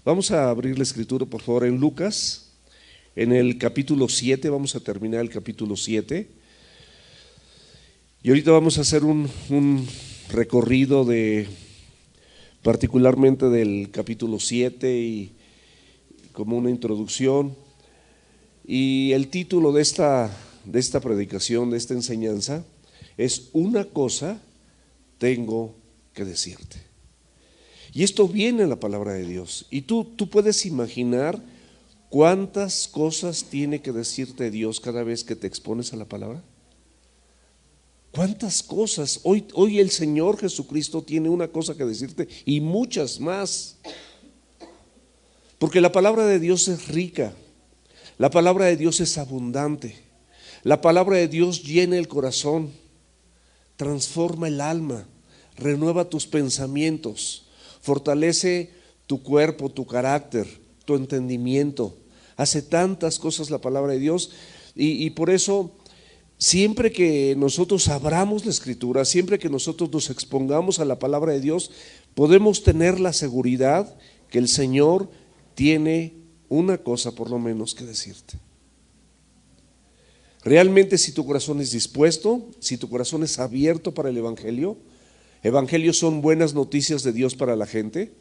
Vamos a abrir la escritura, por favor, en Lucas, en el capítulo 7, vamos a terminar el capítulo 7. Y ahorita vamos a hacer un recorrido particularmente del capítulo 7 y como una introducción. Y el título de esta predicación, de esta enseñanza, es Una cosa tengo que decirte. Y esto viene en la palabra de Dios. Y tú puedes imaginar cuántas cosas tiene que decirte Dios cada vez que te expones a la palabra. ¿Cuántas cosas? Hoy el Señor Jesucristo tiene una cosa que decirte y muchas más. Porque la palabra de Dios es rica. La palabra de Dios es abundante. La palabra de Dios llena el corazón, transforma el alma, renueva tus pensamientos, fortalece tu cuerpo, tu carácter, tu entendimiento. Hace tantas cosas la palabra de Dios y por eso siempre que nosotros abramos la escritura, siempre que nosotros nos expongamos a la palabra de Dios, podemos tener la seguridad que el Señor tiene una cosa por lo menos que decirte. Realmente, si tu corazón es dispuesto, si tu corazón es abierto para el evangelio son buenas noticias de Dios para la gente.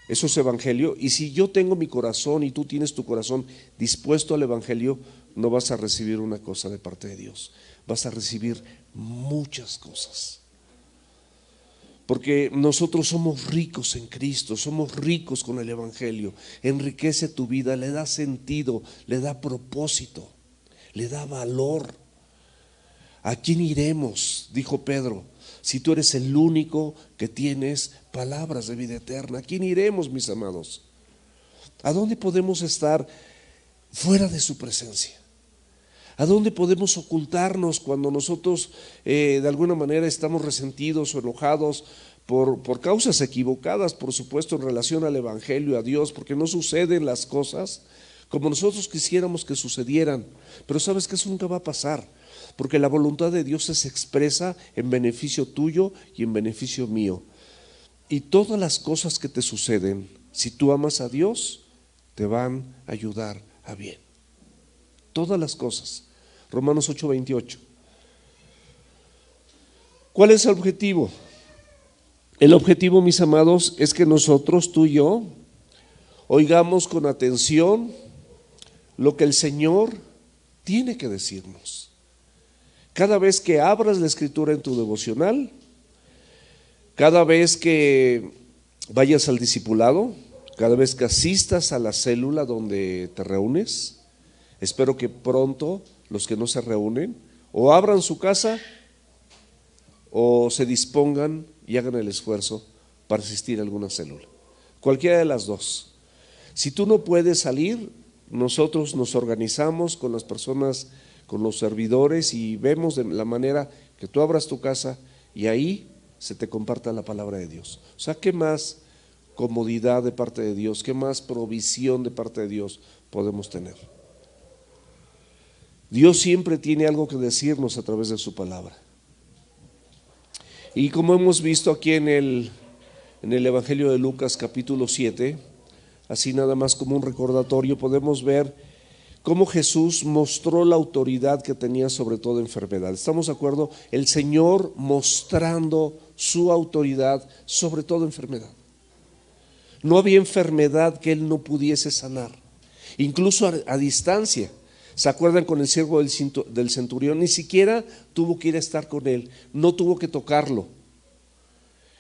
Eso es evangelio. Y si yo tengo mi corazón y tú tienes tu corazón dispuesto al evangelio, no vas a recibir una cosa de parte de Dios, vas a recibir muchas cosas. Porque nosotros somos ricos en Cristo, somos ricos con el evangelio. Enriquece tu vida, le da sentido, le da propósito, le da valor. ¿A quién iremos?, dijo Pedro, si tú eres el único que tienes palabras de vida eterna. ¿A quién iremos, mis amados? ¿A dónde podemos estar fuera de su presencia? ¿A dónde podemos ocultarnos cuando nosotros de alguna manera estamos resentidos o enojados por causas equivocadas, por supuesto, en relación al evangelio, a Dios, porque no suceden las cosas como nosotros quisiéramos que sucedieran? Pero sabes que eso nunca va a pasar, porque la voluntad de Dios se expresa en beneficio tuyo y en beneficio mío. Y todas las cosas que te suceden, si tú amas a Dios, te van a ayudar a bien. Todas las cosas. Romanos 8:28. ¿Cuál es el objetivo? El objetivo, mis amados, es que nosotros, tú y yo, oigamos con atención lo que el Señor tiene que decirnos. Cada vez que abras la escritura en tu devocional, cada vez que vayas al discipulado, cada vez que asistas a la célula donde te reúnes, espero que pronto los que no se reúnen o abran su casa o se dispongan y hagan el esfuerzo para asistir a alguna célula. Cualquiera de las dos. Si tú no puedes salir, nosotros nos organizamos con las personas, con los servidores, y vemos de la manera que tú abras tu casa y ahí se te comparta la palabra de Dios. O sea, ¿qué más comodidad de parte de Dios, qué más provisión de parte de Dios podemos tener? Dios siempre tiene algo que decirnos a través de su palabra. Y como hemos visto aquí en el Evangelio de Lucas capítulo 7, así nada más como un recordatorio, podemos ver cómo Jesús mostró la autoridad que tenía sobre toda enfermedad. ¿Estamos de acuerdo? El Señor mostrando su autoridad sobre toda enfermedad. No había enfermedad que Él no pudiese sanar, incluso a distancia. ¿Se acuerdan con el siervo del centurión? Ni siquiera tuvo que ir a estar con él, no tuvo que tocarlo.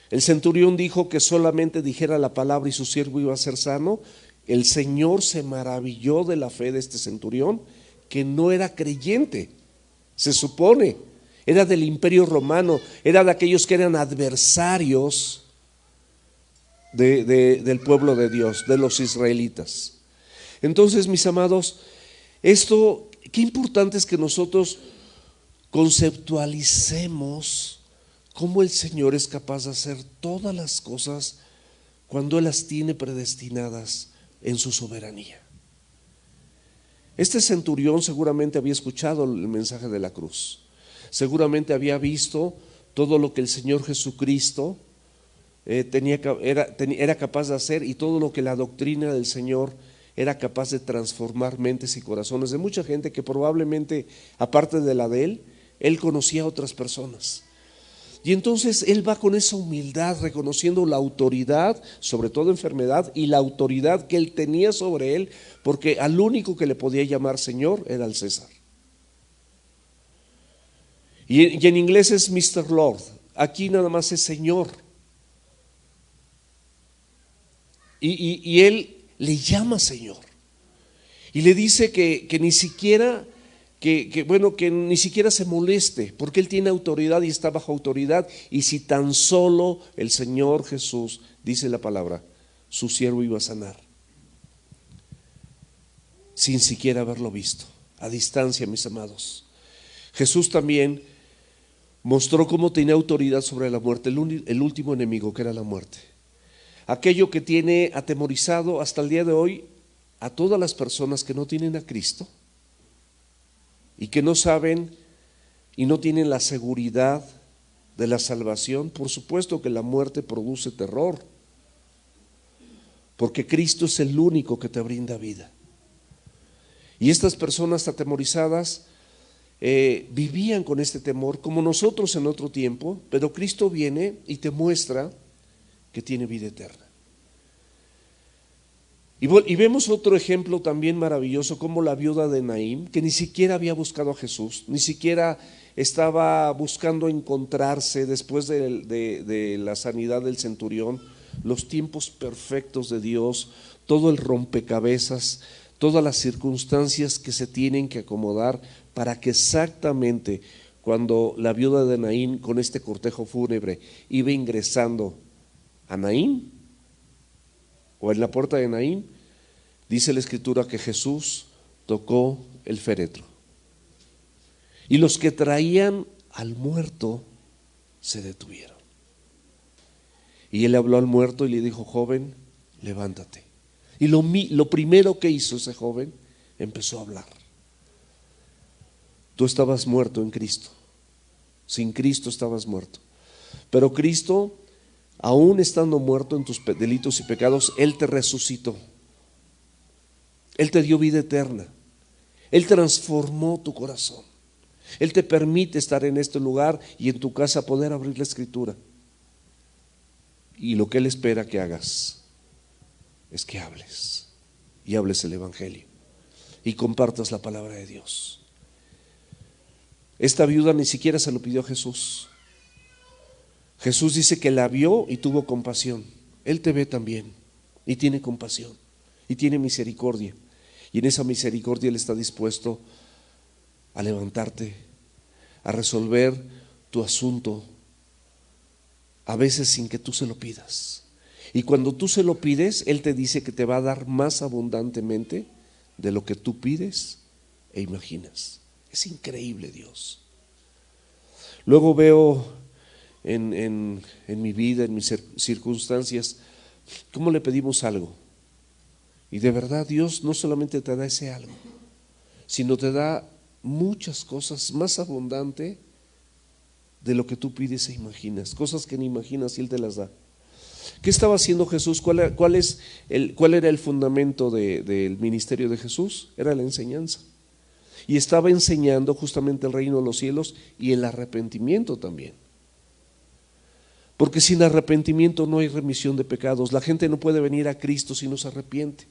El centurión dijo que solamente dijera la palabra y su siervo iba a ser sano. El Señor se maravilló de la fe de este centurión, que no era creyente, se supone, era del Imperio Romano, era de aquellos que eran adversarios del pueblo de Dios, de los israelitas. Entonces, mis amados, esto, qué importante es que nosotros conceptualicemos cómo el Señor es capaz de hacer todas las cosas cuando Él las tiene predestinadas en su soberanía. Este centurión seguramente había escuchado el mensaje de la cruz, seguramente había visto todo lo que el Señor Jesucristo era capaz de hacer, y todo lo que la doctrina del Señor era capaz de transformar mentes y corazones de mucha gente que probablemente, aparte de la de él conocía a otras personas. Y entonces él va con esa humildad, reconociendo la autoridad, sobre todo enfermedad, y la autoridad que él tenía sobre él, porque al único que le podía llamar Señor era al César. Y en inglés es Mr. Lord, aquí nada más es Señor. Y él le llama Señor. Y le dice que ni siquiera, que ni siquiera se moleste, porque él tiene autoridad y está bajo autoridad. Y si tan solo el Señor Jesús, dice la palabra, su siervo iba a sanar, sin siquiera haberlo visto, a distancia, mis amados. Jesús también mostró cómo tenía autoridad sobre la muerte, el último enemigo, que era la muerte. Aquello que tiene atemorizado hasta el día de hoy a todas las personas que no tienen a Cristo y que no saben y no tienen la seguridad de la salvación. Por supuesto que la muerte produce terror, porque Cristo es el único que te brinda vida. Y estas personas atemorizadas vivían con este temor, como nosotros en otro tiempo, pero Cristo viene y te muestra que tiene vida eterna. Y vemos otro ejemplo también maravilloso, como la viuda de Naín, que ni siquiera había buscado a Jesús, ni siquiera estaba buscando encontrarse después de la sanidad del centurión, los tiempos perfectos de Dios, todo el rompecabezas, todas las circunstancias que se tienen que acomodar para que exactamente cuando la viuda de Naín con este cortejo fúnebre iba ingresando a Naín, o en la puerta de Naín, dice la Escritura que Jesús tocó el féretro. Y los que traían al muerto se detuvieron. Y él habló al muerto y le dijo: joven, levántate. Y lo primero que hizo ese joven, empezó a hablar. Tú estabas muerto en Cristo. Sin Cristo estabas muerto. Pero Cristo, aún estando muerto en tus delitos y pecados, Él te resucitó. Él te dio vida eterna. Él transformó tu corazón. Él te permite estar en este lugar y en tu casa poder abrir la Escritura. Y lo que Él espera que hagas es que hables. Y hables el Evangelio. Y compartas la palabra de Dios. Esta viuda ni siquiera se lo pidió a Jesús. Jesús dice que la vio y tuvo compasión. Él te ve también y tiene compasión y tiene misericordia. Y en esa misericordia Él está dispuesto a levantarte, a resolver tu asunto, a veces sin que tú se lo pidas. Y cuando tú se lo pides, Él te dice que te va a dar más abundantemente de lo que tú pides e imaginas. Es increíble Dios. Luego veo en mi vida, en mis circunstancias, cómo le pedimos algo. Y de verdad Dios no solamente te da ese algo, sino te da muchas cosas más abundante de lo que tú pides e imaginas. Cosas que ni imaginas y Él te las da. ¿Qué estaba haciendo Jesús? ¿Cuál era el fundamento del ministerio de Jesús? Era la enseñanza. Y estaba enseñando justamente el reino de los cielos y el arrepentimiento también. Porque sin arrepentimiento no hay remisión de pecados. La gente no puede venir a Cristo si no se arrepiente.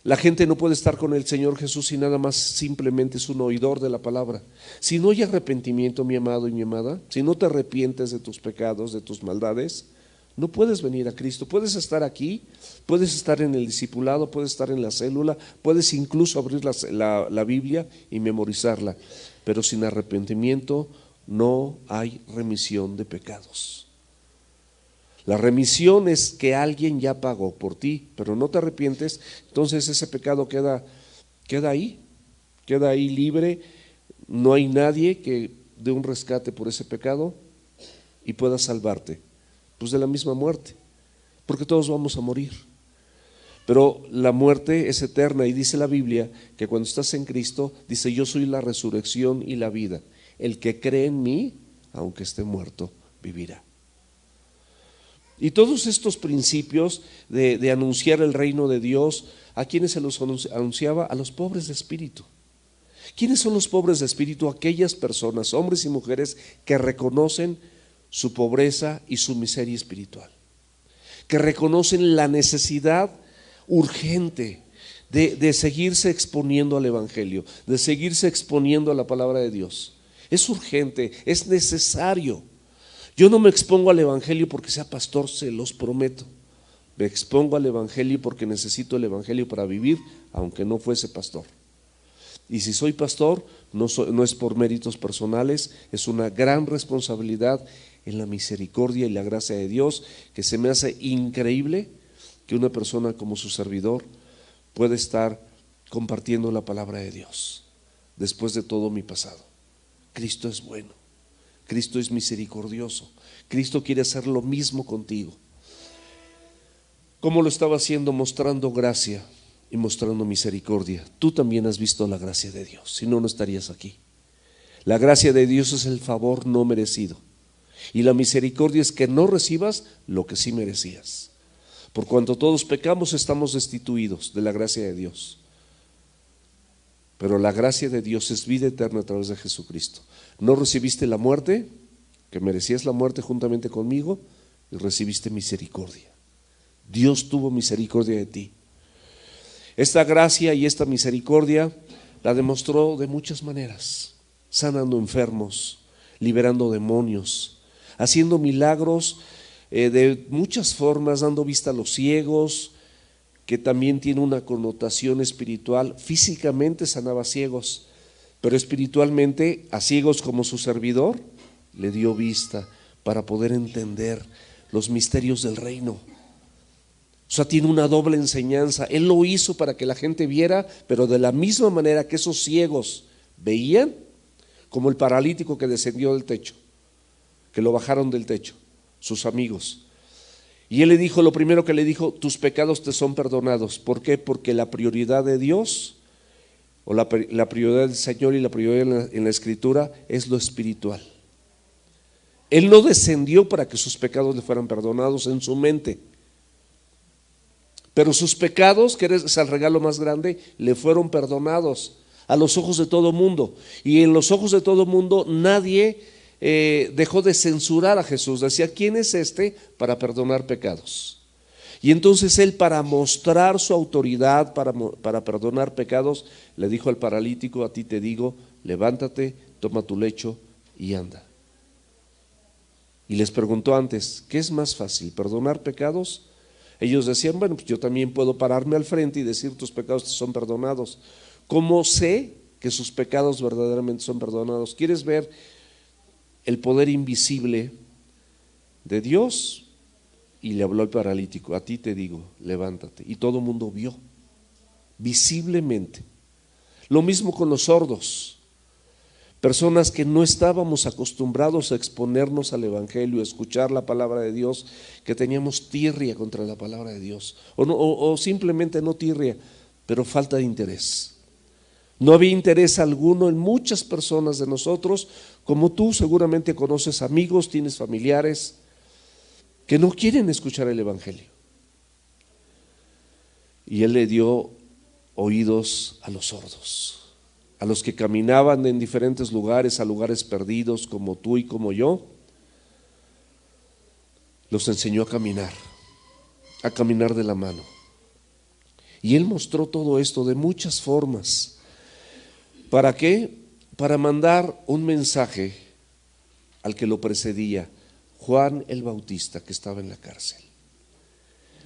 La gente no puede estar con el Señor Jesús si nada más simplemente es un oidor de la palabra. Si no hay arrepentimiento, mi amado y mi amada, si no te arrepientes de tus pecados, de tus maldades, no puedes venir a Cristo. Puedes estar aquí, puedes estar en el discipulado, puedes estar en la célula, puedes incluso abrir la Biblia y memorizarla, pero sin arrepentimiento no hay remisión de pecados. La remisión es que alguien ya pagó por ti, pero no te arrepientes, entonces ese pecado queda ahí libre. No hay nadie que dé un rescate por ese pecado y pueda salvarte, pues de la misma muerte, porque todos vamos a morir. Pero la muerte es eterna y dice la Biblia que cuando estás en Cristo, dice: yo soy la resurrección y la vida. El que cree en mí, aunque esté muerto, vivirá. Y todos estos principios de anunciar el reino de Dios, ¿a quiénes se los anunciaba? A los pobres de espíritu. ¿Quiénes son los pobres de espíritu? Aquellas personas, hombres y mujeres, que reconocen su pobreza y su miseria espiritual, que reconocen la necesidad urgente de seguirse exponiendo al Evangelio, de seguirse exponiendo a la palabra de Dios. Es urgente, es necesario. Yo no me expongo al Evangelio porque sea pastor, se los prometo. Me expongo al Evangelio porque necesito el Evangelio para vivir, aunque no fuese pastor. Y si soy pastor, no es por méritos personales, es una gran responsabilidad en la misericordia y la gracia de Dios, que se me hace increíble que una persona como su servidor pueda estar compartiendo la palabra de Dios después de todo mi pasado. Cristo es bueno, Cristo es misericordioso, Cristo quiere hacer lo mismo contigo. ¿Cómo lo estaba haciendo? Mostrando gracia y mostrando misericordia. Tú también has visto la gracia de Dios, si no, no estarías aquí. La gracia de Dios es el favor no merecido, y la misericordia es que no recibas lo que sí merecías. Por cuanto todos pecamos, estamos destituidos de la gracia de Dios. Pero la gracia de Dios es vida eterna a través de Jesucristo. No recibiste la muerte, que merecías la muerte juntamente conmigo, y recibiste misericordia. Dios tuvo misericordia de ti. Esta gracia y esta misericordia la demostró de muchas maneras: sanando enfermos, liberando demonios, haciendo milagros de muchas formas, dando vista a los ciegos, que también tiene una connotación espiritual. Físicamente sanaba ciegos, pero espiritualmente a ciegos como su servidor le dio vista para poder entender los misterios del reino. O sea, tiene una doble enseñanza. Él lo hizo para que la gente viera, pero de la misma manera que esos ciegos veían, como el paralítico que descendió del techo, que lo bajaron del techo, sus amigos. Y él le dijo, lo primero que le dijo: tus pecados te son perdonados. ¿Por qué? Porque la prioridad de Dios, o la prioridad del Señor y la prioridad en la Escritura es lo espiritual. Él no descendió para que sus pecados le fueran perdonados en su mente, pero sus pecados, que es el regalo más grande, le fueron perdonados a los ojos de todo mundo. Y en los ojos de todo mundo nadie dejó de censurar a Jesús. Decía: ¿quién es este para perdonar pecados? Y entonces él, para mostrar su autoridad para perdonar pecados, le dijo al paralítico: a ti te digo, levántate, toma tu lecho y anda. Y les preguntó antes: ¿qué es más fácil, perdonar pecados? Ellos decían: bueno, pues yo también puedo pararme al frente y decir: tus pecados te son perdonados. ¿Cómo sé que sus pecados verdaderamente son perdonados? ¿Quieres ver el poder invisible de Dios? Y le habló al paralítico: a ti te digo, levántate. Y todo el mundo vio visiblemente. Lo mismo con los sordos, personas que no estábamos acostumbrados a exponernos al Evangelio, a escuchar la palabra de Dios, que teníamos tirria contra la palabra de Dios, o simplemente no tirria, pero falta de interés. No había interés alguno en muchas personas de nosotros, como tú seguramente conoces amigos, tienes familiares que no quieren escuchar el Evangelio. Y él le dio oídos a los sordos, a los que caminaban en diferentes lugares, a lugares perdidos como tú y como yo. Los enseñó a caminar de la mano. Y él mostró todo esto de muchas formas. ¿Para qué? Para mandar un mensaje al que lo precedía, Juan el Bautista, que estaba en la cárcel.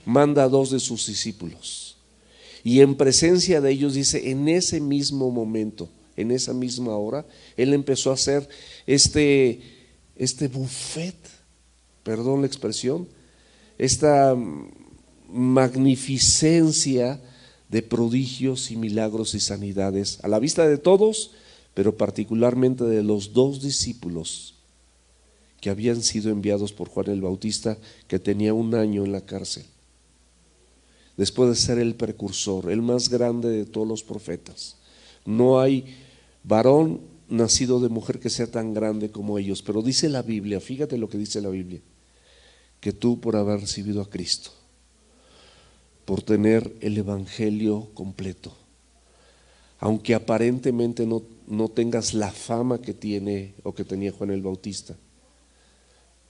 Manda a 2 de sus discípulos, y en presencia de ellos, dice, en ese mismo momento, en esa misma hora, él empezó a hacer este buffet, perdón la expresión, esta magnificencia de prodigios y milagros y sanidades a la vista de todos, pero particularmente de los 2 discípulos que habían sido enviados por Juan el Bautista, que tenía 1 año en la cárcel, después de ser el precursor, el más grande de todos los profetas. No hay varón nacido de mujer que sea tan grande como ellos, pero dice la Biblia, fíjate lo que dice la Biblia, que tú por haber recibido a Cristo, por tener el Evangelio completo, aunque aparentemente no tengas la fama que tiene o que tenía Juan el Bautista.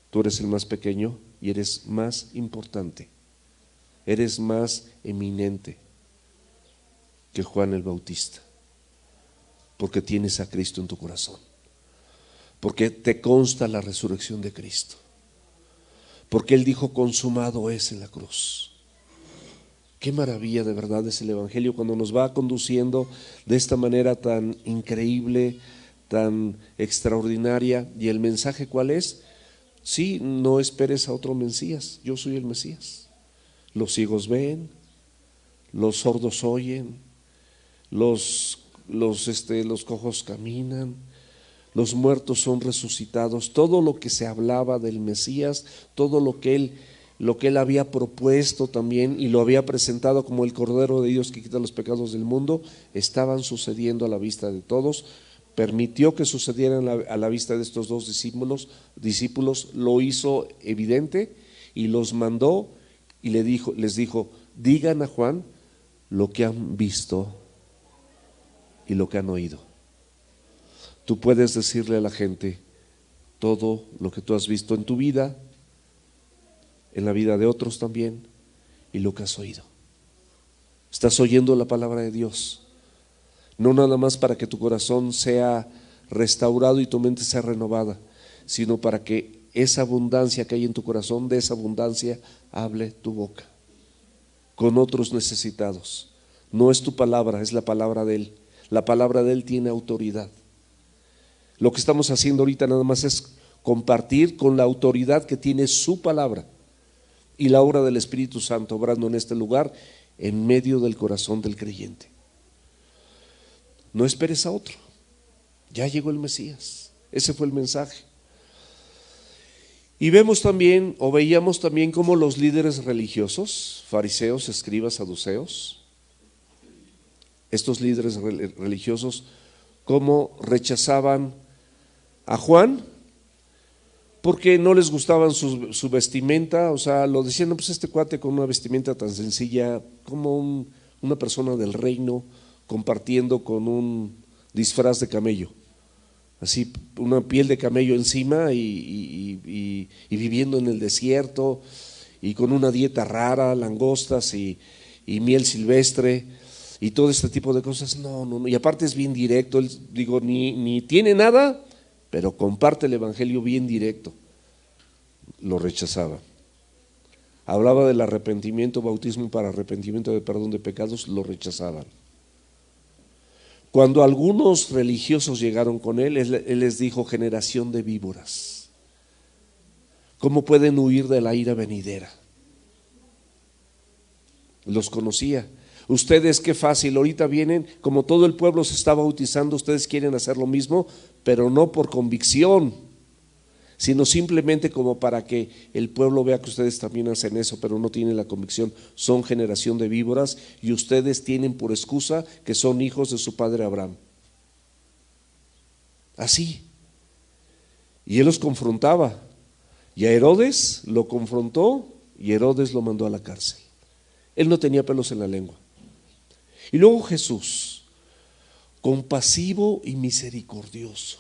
Tú eres el más pequeño y eres más importante, eres más eminente que Juan el Bautista, porque tienes a Cristo en tu corazón, porque te consta la resurrección de Cristo, porque Él dijo consumado es en la cruz. Qué maravilla de verdad es el Evangelio cuando nos va conduciendo de esta manera tan increíble, tan extraordinaria. ¿Y el mensaje cuál es? Sí, no esperes a otro Mesías, yo soy el Mesías. Los ciegos ven, los sordos oyen, los cojos caminan, los muertos son resucitados. Todo lo que se hablaba del Mesías, todo lo que él había propuesto también y lo había presentado como el Cordero de Dios que quita los pecados del mundo, estaban sucediendo a la vista de todos. Permitió que sucedieran a la vista de estos dos discípulos, lo hizo evidente y los mandó y les dijo, digan a Juan lo que han visto y lo que han oído. Tú puedes decirle a la gente todo lo que tú has visto en tu vida, en la vida de otros también, y lo que has oído. Estás oyendo la palabra de Dios, no nada más para que tu corazón sea restaurado y tu mente sea renovada, sino para que esa abundancia que hay en tu corazón, de esa abundancia hable tu boca con otros necesitados. No es tu palabra, es la palabra de Él. La palabra de Él tiene autoridad. Lo que estamos haciendo ahorita nada más es compartir con la autoridad que tiene su palabra y la obra del Espíritu Santo obrando en este lugar en medio del corazón del creyente. No esperes a otro, ya llegó el Mesías. Ese fue el mensaje. Y vemos también, o veíamos también, cómo los líderes religiosos, fariseos, escribas, saduceos, estos líderes religiosos, cómo rechazaban a Juan porque no les gustaban su vestimenta. O sea, lo decían, no, pues este cuate con una vestimenta tan sencilla, como una persona del reino compartiendo con un disfraz de camello, así una piel de camello encima y viviendo en el desierto y con una dieta rara, langostas y miel silvestre y todo este tipo de cosas. No, y aparte es bien directo. Él, ni tiene nada, pero comparte el Evangelio bien directo. Lo rechazaba. Hablaba del arrepentimiento, bautismo para arrepentimiento de perdón de pecados, lo rechazaban. Cuando algunos religiosos llegaron con él les dijo: generación de víboras, ¿cómo pueden huir de la ira venidera? Los conocía. Ustedes qué fácil, ahorita vienen, como todo el pueblo se está bautizando, ustedes quieren hacer lo mismo, pero no por convicción, sino simplemente como para que el pueblo vea que ustedes también hacen eso, pero no tienen la convicción. Son generación de víboras y ustedes tienen por excusa que son hijos de su padre Abraham. Así. Y él los confrontaba, y a Herodes lo confrontó y Herodes lo mandó a la cárcel. Él no tenía pelos en la lengua. Y luego Jesús, compasivo y misericordioso.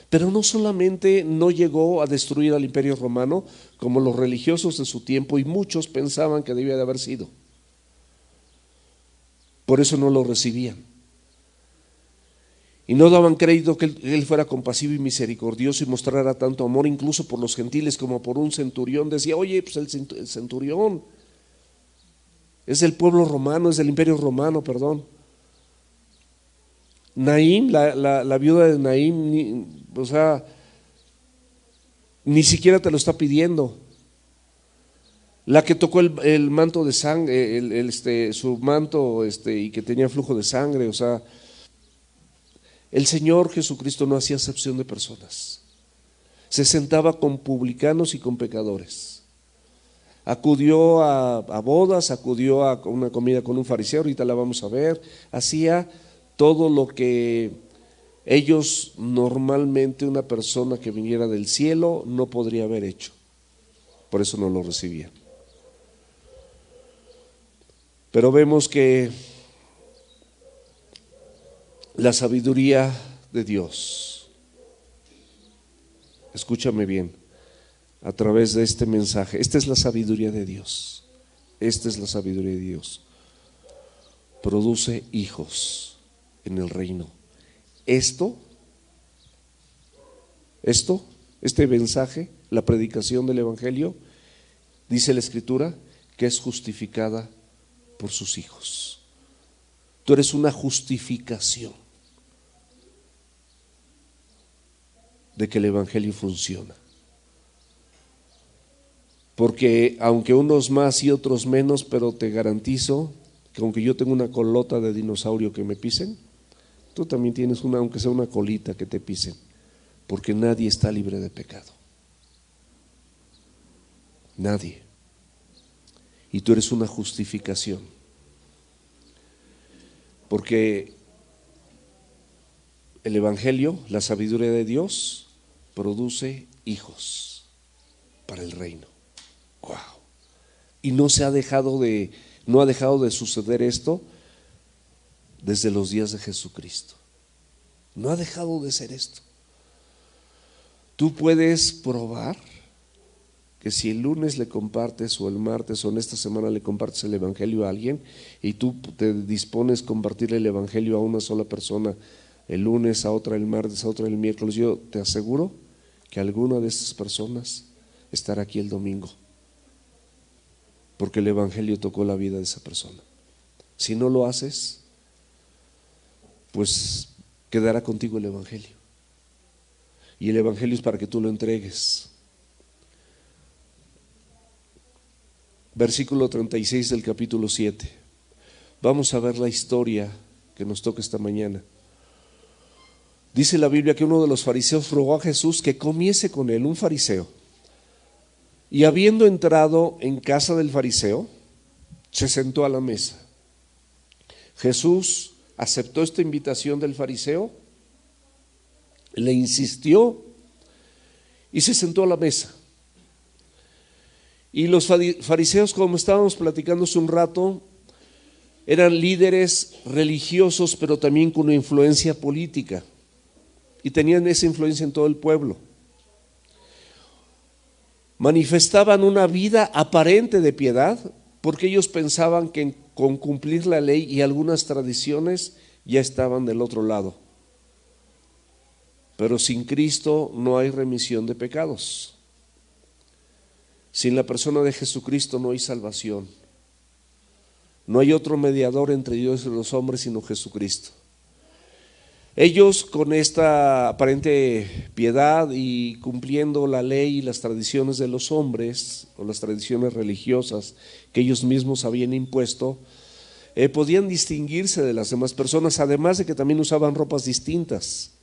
Pero no solamente no llegó a destruir al imperio romano como los religiosos de su tiempo y muchos pensaban que debía de haber sido. Por eso no lo recibían. Y no daban crédito que él fuera compasivo y misericordioso y mostrara tanto amor incluso por los gentiles como por un centurión. Decía: oye, pues el centurión es del pueblo romano, es del imperio romano, perdón. Naín, la viuda de Naín, ni siquiera te lo está pidiendo. La que tocó el manto de sangre, su manto y que tenía flujo de sangre. O sea, el Señor Jesucristo no hacía acepción de personas. Se sentaba con publicanos y con pecadores. Acudió a bodas, acudió a una comida con un fariseo, ahorita la vamos a ver. Hacía todo lo que ellos normalmente, una persona que viniera del cielo, no podría haber hecho. por eso no lo recibían. Pero vemos que la sabiduría de Dios, escúchame bien, a través de este mensaje, esta es la sabiduría de Dios, esta es la sabiduría de Dios, produce hijos en el reino. Este mensaje, la predicación del Evangelio, dice la Escritura que es justificada por sus hijos. Tú eres una justificación de que el Evangelio funciona. Porque aunque unos más y otros menos, pero te garantizo que aunque yo tengo una colota de dinosaurio que me pisen, tú también tienes una, aunque sea una colita que te pisen, porque nadie está libre de pecado. Nadie. Y tú eres una justificación. Porque el Evangelio, la sabiduría de Dios, produce hijos para el reino. Wow. Y no ha dejado de suceder esto desde los días de Jesucristo. No ha dejado de ser esto. Tú puedes probar que si el lunes le compartes o el martes o en esta semana le compartes el Evangelio a alguien y tú te dispones a compartir el Evangelio a una sola persona el lunes, a otra el martes, a otra el miércoles, yo te aseguro que alguna de estas personas estará aquí el domingo, porque el Evangelio tocó la vida de esa persona. Si no lo haces, pues quedará contigo el Evangelio. Y el Evangelio es para que tú lo entregues. Versículo 36 del capítulo 7. Vamos a ver la historia que nos toca esta mañana. Dice la Biblia que uno de los fariseos rogó a Jesús que comiese con él, un fariseo. Y habiendo entrado en casa del fariseo, se sentó a la mesa. Jesús aceptó esta invitación del fariseo, le insistió y se sentó a la mesa. Y los fariseos, como estábamos platicando hace un rato, eran líderes religiosos, pero también con una influencia política. Y tenían esa influencia en todo el pueblo. Manifestaban una vida aparente de piedad, porque ellos pensaban que con cumplir la ley y algunas tradiciones ya estaban del otro lado. Pero sin Cristo no hay remisión de pecados. Sin la persona de Jesucristo no hay salvación. No hay otro mediador entre Dios y los hombres sino Jesucristo. Ellos, con esta aparente piedad y cumpliendo la ley y las tradiciones de los hombres o las tradiciones religiosas que ellos mismos habían impuesto, podían distinguirse de las demás personas, además de que también usaban ropas distintas.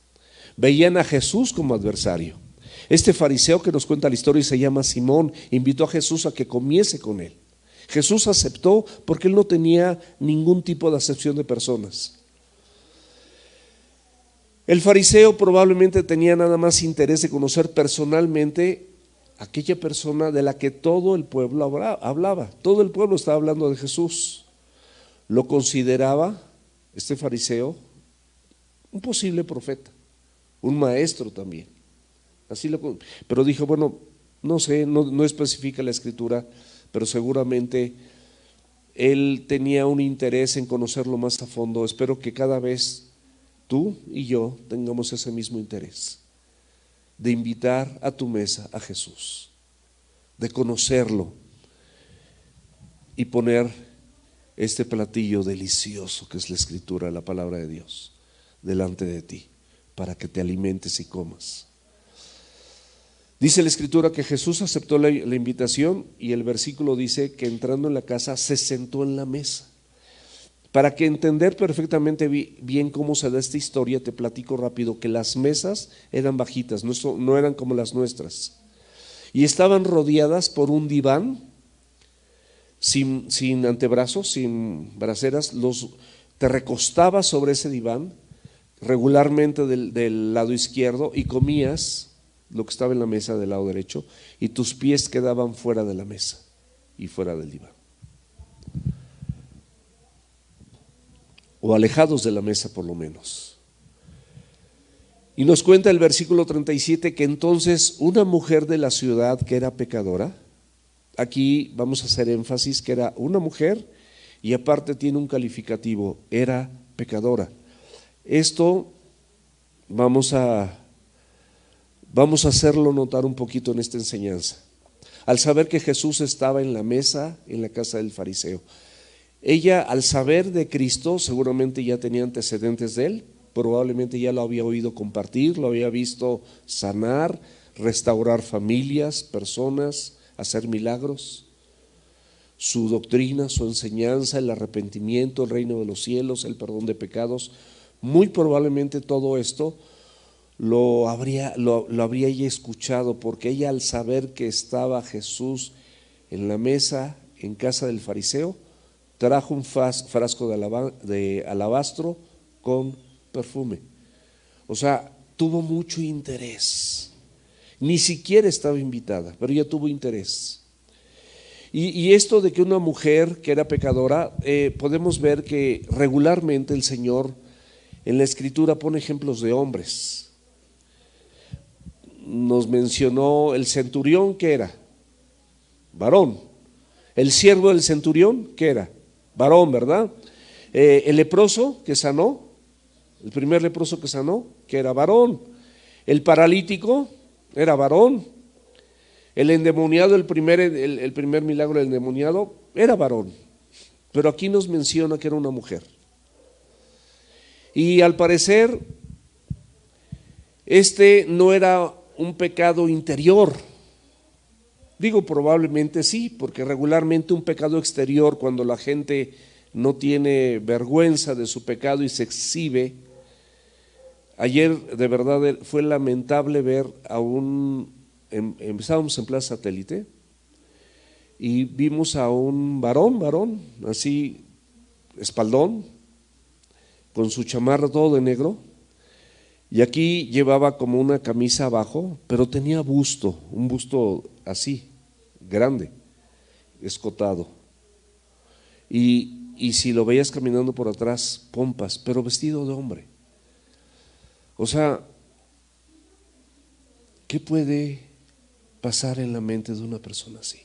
Veían a Jesús como adversario. Este fariseo que nos cuenta la historia y se llama Simón, invitó a Jesús a que comiese con él. Jesús aceptó porque él no tenía ningún tipo de acepción de personas. El fariseo probablemente tenía nada más interés de conocer personalmente a aquella persona de la que todo el pueblo hablaba. Todo el pueblo estaba hablando de Jesús. Lo consideraba, este fariseo, un posible profeta, un maestro también. Pero dijo, bueno, no sé, no especifica la Escritura, pero seguramente él tenía un interés en conocerlo más a fondo. Espero que cada vez tú y yo tengamos ese mismo interés de invitar a tu mesa a Jesús, de conocerlo y poner este platillo delicioso que es la Escritura, la palabra de Dios, delante de ti, para que te alimentes y comas. Dice la Escritura que Jesús aceptó la invitación y el versículo dice que entrando en la casa se sentó en la mesa. Para que entender perfectamente bien cómo se da esta historia, te platico rápido que las mesas eran bajitas, no eran como las nuestras, y estaban rodeadas por un diván sin antebrazos, sin braceras. Te recostabas sobre ese diván regularmente del lado izquierdo y comías lo que estaba en la mesa del lado derecho, y tus pies quedaban fuera de la mesa y fuera del diván, o alejados de la mesa por lo menos. Y nos cuenta el versículo 37 que entonces una mujer de la ciudad que era pecadora, aquí vamos a hacer énfasis que era una mujer y aparte tiene un calificativo, era pecadora. Esto vamos a hacerlo notar un poquito en esta enseñanza. Al saber que Jesús estaba en la mesa en la casa del fariseo, ella al saber de Cristo seguramente ya tenía antecedentes de él, probablemente ya lo había oído compartir, lo había visto sanar, restaurar familias, personas, hacer milagros. Su doctrina, su enseñanza, el arrepentimiento, el reino de los cielos, el perdón de pecados, muy probablemente todo esto lo habría ella escuchado, porque ella al saber que estaba Jesús en la mesa en casa del fariseo, trajo un frasco de alabastro con perfume. O sea, tuvo mucho interés. Ni siquiera estaba invitada, pero ella tuvo interés. Y esto de que una mujer que era pecadora, podemos ver que regularmente el Señor en la Escritura pone ejemplos de hombres. Nos mencionó el centurión, ¿qué era? Varón. El siervo del centurión, ¿qué era? Varón, ¿verdad? El leproso que sanó, el primer leproso que sanó, que era varón. El paralítico era varón. El endemoniado, el primer milagro del endemoniado, era varón. Pero aquí nos menciona que era una mujer. Y al parecer, este no era un pecado interior. Digo probablemente sí, porque regularmente un pecado exterior, cuando la gente no tiene vergüenza de su pecado y se exhibe. Ayer de verdad fue lamentable ver a estábamos en Plaza Satélite y vimos a un varón, así, espaldón, con su chamarra todo de negro, y aquí llevaba como una camisa abajo, pero tenía busto, un busto así, grande, escotado. Y si lo veías caminando por atrás, pompas, pero vestido de hombre. O sea, ¿qué puede pasar en la mente de una persona así?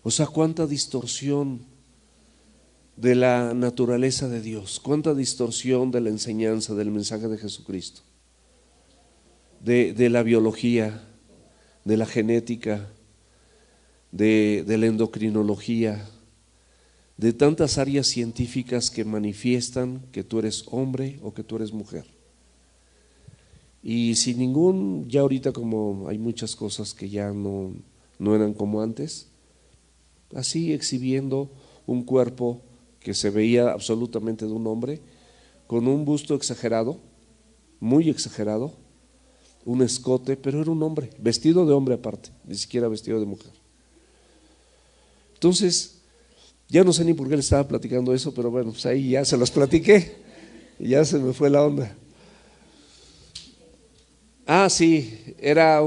O sea, cuánta distorsión de la naturaleza de Dios, cuánta distorsión de la enseñanza, del mensaje de Jesucristo, de la biología, de la genética, de la endocrinología, de tantas áreas científicas que manifiestan que tú eres hombre o que tú eres mujer. Y sin ningún, ya ahorita como hay muchas cosas que ya no eran como antes, así exhibiendo un cuerpo que se veía absolutamente de un hombre, con un busto exagerado, muy exagerado, un escote, pero era un hombre, vestido de hombre aparte, ni siquiera vestido de mujer. Entonces, ya no sé ni por qué le estaba platicando eso, pero bueno, pues ahí ya se los platiqué, y ya se me fue la onda. Sí, era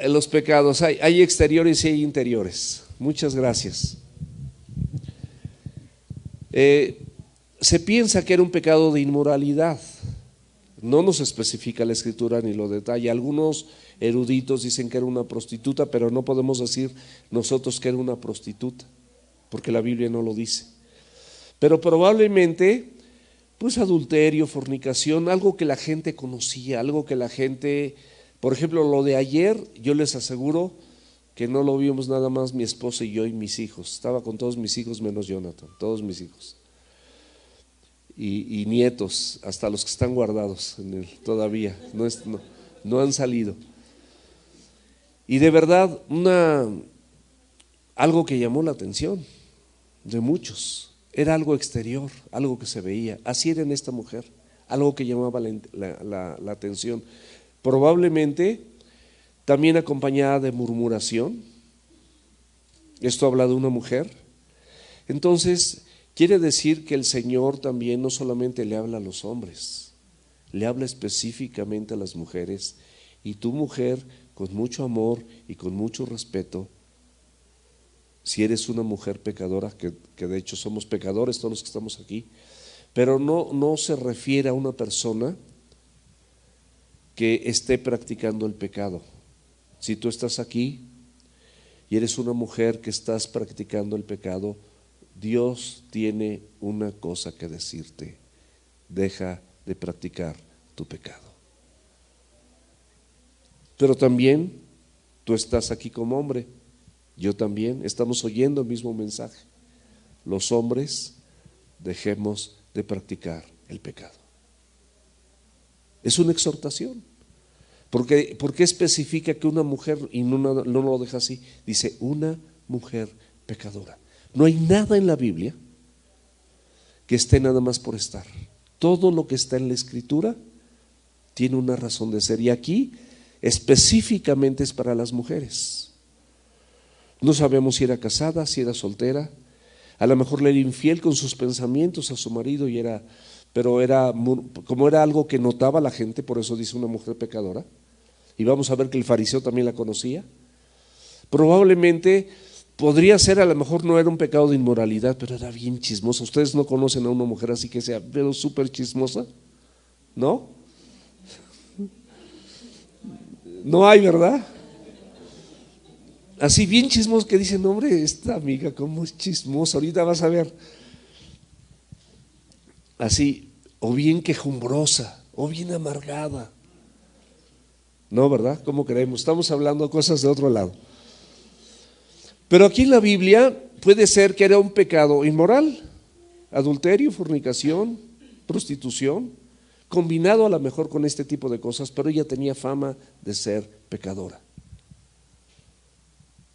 los pecados, hay exteriores y hay interiores. Muchas gracias. Se piensa que era un pecado de inmoralidad. No nos especifica la Escritura ni lo detalla. Algunos eruditos dicen que era una prostituta, pero no podemos decir nosotros que era una prostituta, porque la Biblia no lo dice. Pero probablemente, pues adulterio, fornicación, algo que la gente conocía, algo que la gente, por ejemplo, lo de ayer, yo les aseguro que no lo vimos nada más mi esposa y yo y mis hijos. Estaba con todos mis hijos menos Jonathan, todos mis hijos. Y nietos, hasta los que están guardados todavía, no han salido. Y de verdad, algo que llamó la atención de muchos, era algo exterior, algo que se veía. Así era en esta mujer, algo que llamaba la atención. Probablemente también acompañada de murmuración. Esto habla de una mujer. Entonces, quiere decir que el Señor también no solamente le habla a los hombres, le habla específicamente a las mujeres, y tu mujer, con mucho amor y con mucho respeto, si eres una mujer pecadora, que de hecho somos pecadores todos los que estamos aquí, pero no se refiere a una persona que esté practicando el pecado. Si tú estás aquí y eres una mujer que estás practicando el pecado, Dios tiene una cosa que decirte: deja de practicar tu pecado. Pero también tú estás aquí como hombre, yo también, estamos oyendo el mismo mensaje. Los hombres, dejemos de practicar el pecado. Es una exhortación. ¿Por qué especifica que una mujer, y no lo deja así? Dice una mujer pecadora. No hay nada en la Biblia que esté nada más por estar. Todo lo que está en la Escritura tiene una razón de ser, y aquí específicamente es para las mujeres. No sabemos si era casada, si era soltera. A lo mejor le era infiel con sus pensamientos a su marido, pero como era algo que notaba la gente, por eso dice una mujer pecadora. Y vamos a ver que el fariseo también la conocía. Probablemente podría ser, a lo mejor no era un pecado de inmoralidad, pero era bien chismosa. Ustedes no conocen a una mujer así que sea, pero súper chismosa, ¿no? No hay, ¿verdad? Así bien chismoso que dicen, hombre, esta amiga cómo es chismosa, ahorita vas a ver. Así, o bien quejumbrosa, o bien amargada. No, ¿verdad? ¿Cómo creemos? Estamos hablando cosas de otro lado. Pero aquí en la Biblia puede ser que era un pecado inmoral, adulterio, fornicación, prostitución, combinado a lo mejor con este tipo de cosas, pero ella tenía fama de ser pecadora.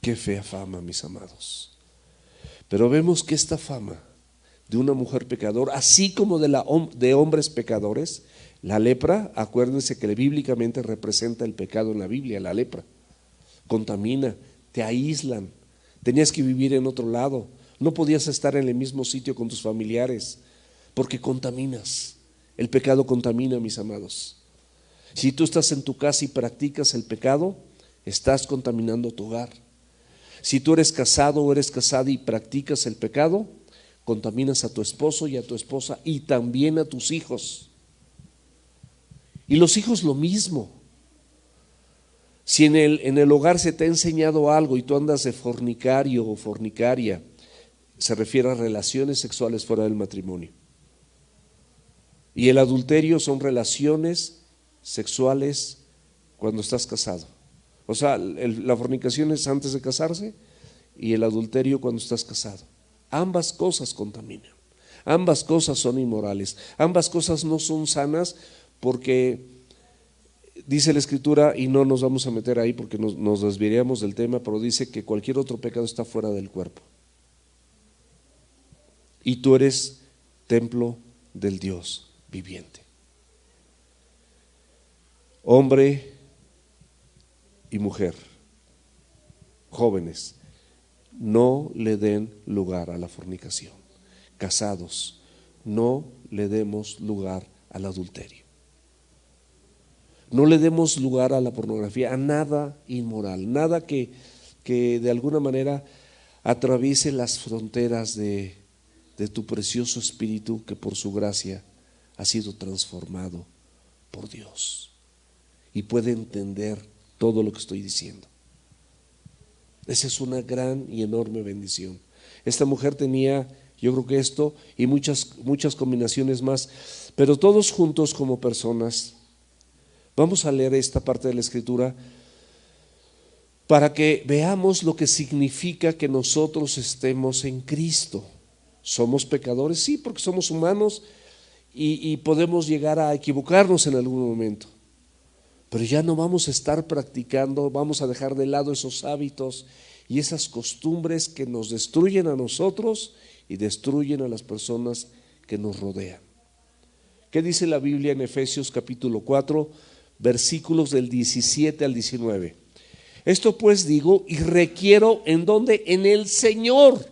Qué fea fama, mis amados. Pero vemos que esta fama de una mujer pecadora, así como de hombres pecadores, la lepra, acuérdense que bíblicamente representa el pecado en la Biblia, la lepra. Contamina, te aíslan, tenías que vivir en otro lado, no podías estar en el mismo sitio con tus familiares, porque contaminas. El pecado contamina, mis amados. Si tú estás en tu casa y practicas el pecado, estás contaminando tu hogar. Si tú eres casado o eres casada y practicas el pecado, contaminas a tu esposo y a tu esposa y también a tus hijos. Y los hijos lo mismo. Si en el hogar se te ha enseñado algo y tú andas de fornicario o fornicaria, se refiere a relaciones sexuales fuera del matrimonio. Y el adulterio son relaciones sexuales cuando estás casado. O sea, la fornicación es antes de casarse y el adulterio cuando estás casado. Ambas cosas contaminan, ambas cosas son inmorales, ambas cosas no son sanas, porque dice la Escritura, y no nos vamos a meter ahí porque nos desviaríamos del tema, pero dice que cualquier otro pecado está fuera del cuerpo. Y tú eres templo del Dios viviente. Hombre y mujer, jóvenes, no le den lugar a la fornicación. Casados, no le demos lugar al adulterio. No le demos lugar a la pornografía, a nada inmoral, nada que de alguna manera atraviese las fronteras de tu precioso espíritu, que por su gracia ha sido transformado por Dios y puede entender todo lo que estoy diciendo. Esa es una gran y enorme bendición. Esta mujer tenía, yo creo que esto y muchas combinaciones más, pero todos juntos como personas. Vamos a leer esta parte de la Escritura para que veamos lo que significa que nosotros estemos en Cristo. ¿Somos pecadores? Sí, porque somos humanos y podemos llegar a equivocarnos en algún momento. Pero ya no vamos a estar practicando, vamos a dejar de lado esos hábitos y esas costumbres que nos destruyen a nosotros y destruyen a las personas que nos rodean. ¿Qué dice la Biblia en Efesios capítulo 4, versículos del 17 al 19? Esto pues digo y requiero, ¿en dónde? En el Señor.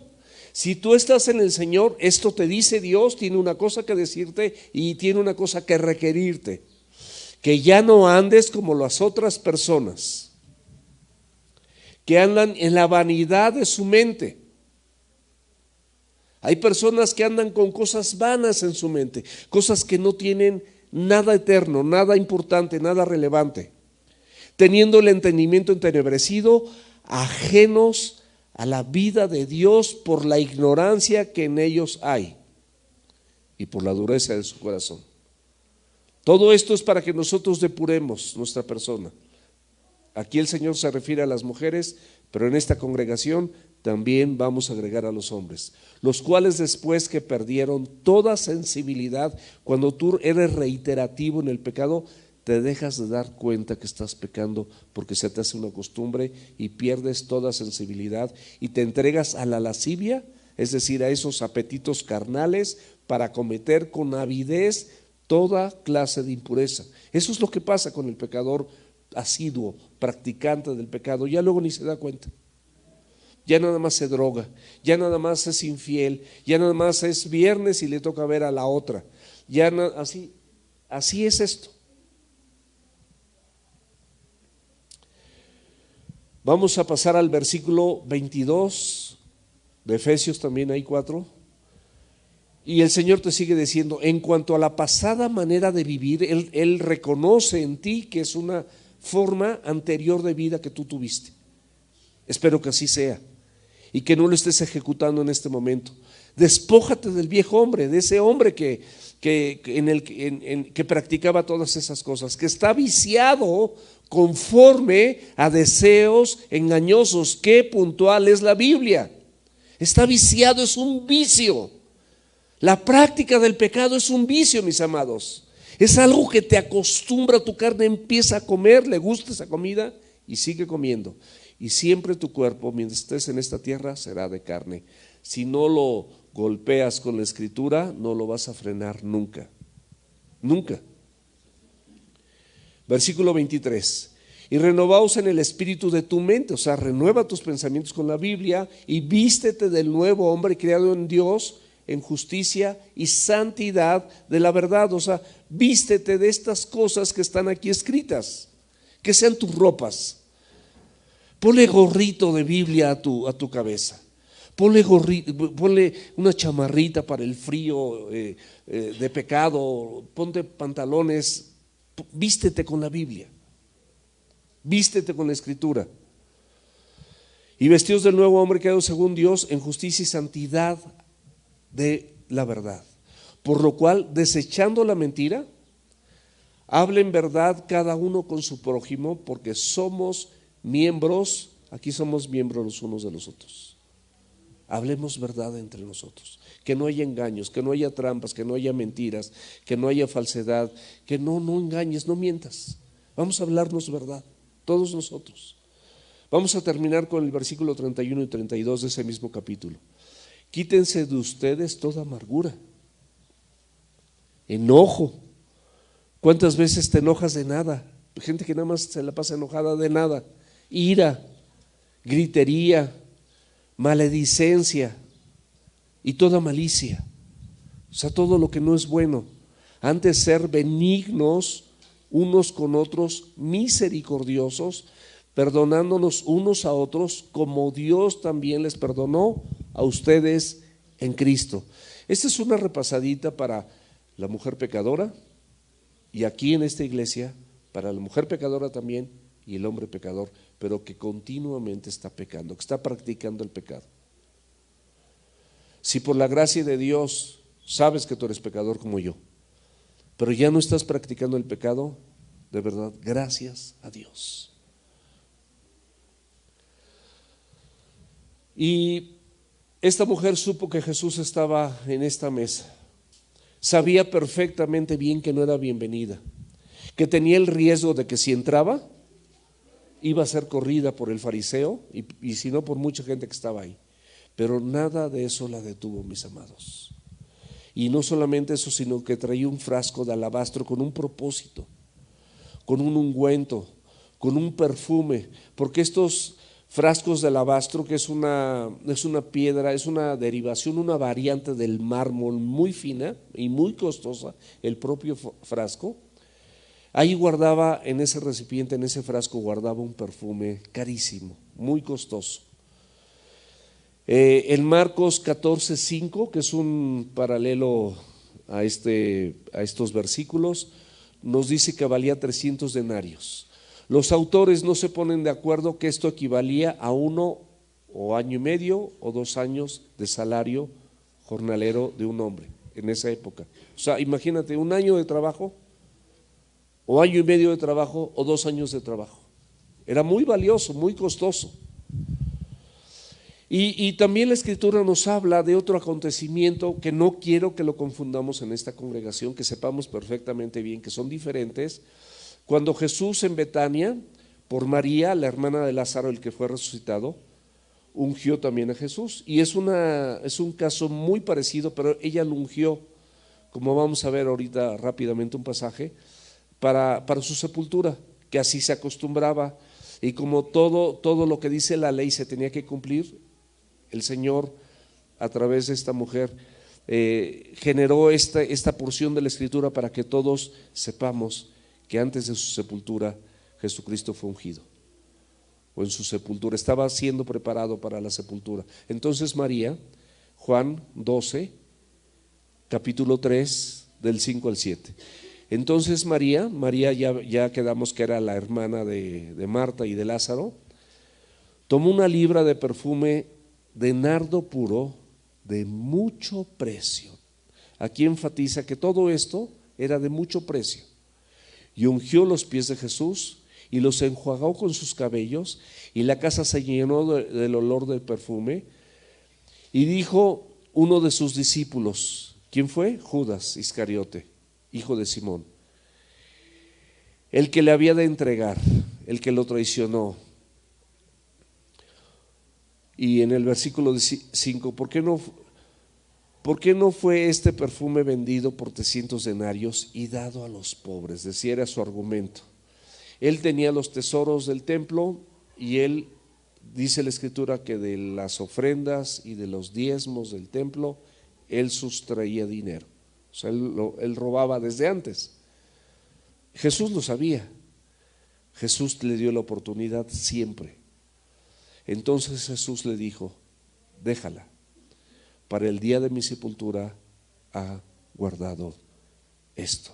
Si tú estás en el Señor, esto te dice Dios, tiene una cosa que decirte y tiene una cosa que requerirte. que ya no andes como las otras personas, que andan en la vanidad de su mente. Hay personas que andan con cosas vanas en su mente, cosas que no tienen nada eterno, nada importante, nada relevante, teniendo el entendimiento entenebrecido, ajenos a la vida de Dios por la ignorancia que en ellos hay y por la dureza de su corazón. Todo esto es para que nosotros depuremos nuestra persona. Aquí el Señor se refiere a las mujeres, pero en esta congregación también vamos a agregar a los hombres, los cuales después que perdieron toda sensibilidad, cuando tú eres reiterativo en el pecado, te dejas de dar cuenta que estás pecando porque se te hace una costumbre y pierdes toda sensibilidad y te entregas a la lascivia, es decir, a esos apetitos carnales para cometer con avidez toda clase de impureza. Eso es lo que pasa con el pecador asiduo, practicante del pecado, ya luego ni se da cuenta. Ya nada más se droga, ya nada más es infiel, ya nada más es viernes y le toca ver a la otra. Ya así es esto. Vamos a pasar al versículo 22 de Efesios, también hay 4. Y el Señor te sigue diciendo, en cuanto a la pasada manera de vivir, Él reconoce en ti que es una forma anterior de vida que tú tuviste. Espero que así sea y que no lo estés ejecutando en este momento. Despójate del viejo hombre, de ese hombre que practicaba todas esas cosas, que está viciado conforme a deseos engañosos. Qué puntual es la Biblia. Está viciado, es un vicio. La práctica del pecado es un vicio, mis amados. Es algo que te acostumbra, tu carne empieza a comer, le gusta esa comida y sigue comiendo. Y siempre tu cuerpo, mientras estés en esta tierra, será de carne. Si no lo golpeas con la escritura, no lo vas a frenar nunca. Nunca. Versículo 23. Y renovaos en el espíritu de tu mente, o sea, renueva tus pensamientos con la Biblia y vístete del nuevo hombre creado en Dios en justicia y santidad de la verdad. O sea, vístete de estas cosas que están aquí escritas, que sean tus ropas. Ponle gorrito de Biblia a tu cabeza. Ponle una chamarrita para el frío de pecado. Ponte pantalones. Vístete con la Biblia. Vístete con la escritura. Y vestidos del nuevo hombre creado según Dios en justicia y santidad de la verdad. Por lo cual, desechando la mentira, hablen verdad cada uno con su prójimo, porque somos miembros, aquí somos miembros los unos de los otros. Hablemos verdad entre nosotros, que no haya engaños, que no haya trampas, que no haya mentiras, que no haya falsedad, que no engañes, no mientas. Vamos a hablarnos verdad, todos nosotros. Vamos a terminar con el versículo 31 y 32 de ese mismo capítulo. Quítense de ustedes toda amargura, enojo. ¿Cuántas veces te enojas de nada? Gente que nada más se la pasa enojada de nada. Ira, gritería, maledicencia y toda malicia. O sea, todo lo que no es bueno. Antes ser benignos unos con otros, misericordiosos, perdonándonos unos a otros, como Dios también les perdonó a ustedes en Cristo. Esta es una repasadita para la mujer pecadora y aquí en esta iglesia, para la mujer pecadora también y el hombre pecador, pero que continuamente está pecando, que está practicando el pecado. Si por la gracia de Dios sabes que tú eres pecador como yo, pero ya no estás practicando el pecado, de verdad, gracias a Dios. Y esta mujer supo que Jesús estaba en esta mesa. Sabía perfectamente bien que no era bienvenida, que tenía el riesgo de que si entraba iba a ser corrida por el fariseo y si no por mucha gente que estaba ahí. Pero nada de eso la detuvo, mis amados. Y no solamente eso, sino que traía un frasco de alabastro con un propósito, con un ungüento, con un perfume, porque estos frascos de alabastro, que es una piedra, es una derivación, una variante del mármol muy fina y muy costosa, el propio frasco, Ahí guardaba, en ese recipiente, en ese frasco, guardaba un perfume carísimo, muy costoso. En Marcos 14:5, que es un paralelo a estos versículos, nos dice que valía 300 denarios. Los autores no se ponen de acuerdo que esto equivalía a 1 o 2 años de salario jornalero de un hombre en esa época. O sea, imagínate, 1 año de trabajo, o 1 año y medio de trabajo, o 2 años de trabajo. Era muy valioso, muy costoso. Y también la Escritura nos habla de otro acontecimiento que no quiero que lo confundamos en esta congregación, que sepamos perfectamente bien que son diferentes. Cuando Jesús en Betania, por María, la hermana de Lázaro, el que fue resucitado, ungió también a Jesús. Y es un caso muy parecido, pero ella lo ungió, como vamos a ver ahorita rápidamente un pasaje, para su sepultura, que así se acostumbraba. Y como todo lo que dice la ley se tenía que cumplir, el Señor, a través de esta mujer, generó esta porción de la Escritura para que todos sepamos que antes de su sepultura Jesucristo fue ungido, o en su sepultura, estaba siendo preparado para la sepultura. Entonces María, Juan 12, capítulo 3, del 5 al 7. Entonces María ya quedamos que era la hermana de Marta y de Lázaro, tomó 1 libra de perfume de nardo puro de mucho precio. Aquí enfatiza que todo esto era de mucho precio. Y ungió los pies de Jesús y los enjuagó con sus cabellos, y la casa se llenó del olor del perfume. Y dijo uno de sus discípulos, ¿quién fue? Judas Iscariote, hijo de Simón, el que le había de entregar, el que lo traicionó. Y en el versículo 5, ¿por qué no fue este perfume vendido por 300 denarios y dado a los pobres? Decía, era su argumento. Él tenía los tesoros del templo, y él, dice la Escritura, que de las ofrendas y de los diezmos del templo, él sustraía dinero. O sea, él robaba desde antes. Jesús lo sabía. Jesús le dio la oportunidad siempre. Entonces Jesús le dijo, déjala, para el día de mi sepultura ha guardado esto.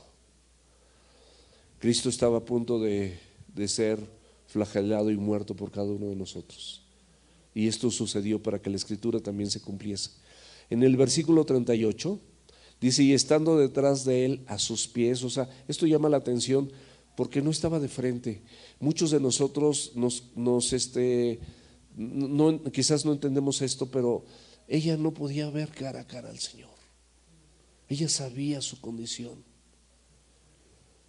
Cristo estaba a punto de ser flagelado y muerto por cada uno de nosotros, y esto sucedió para que la Escritura también se cumpliese. En el versículo 38 dice, y estando detrás de él a sus pies. O sea, esto llama la atención porque no estaba de frente. Muchos de nosotros quizás no entendemos esto, pero ella no podía ver cara a cara al Señor. Ella sabía su condición.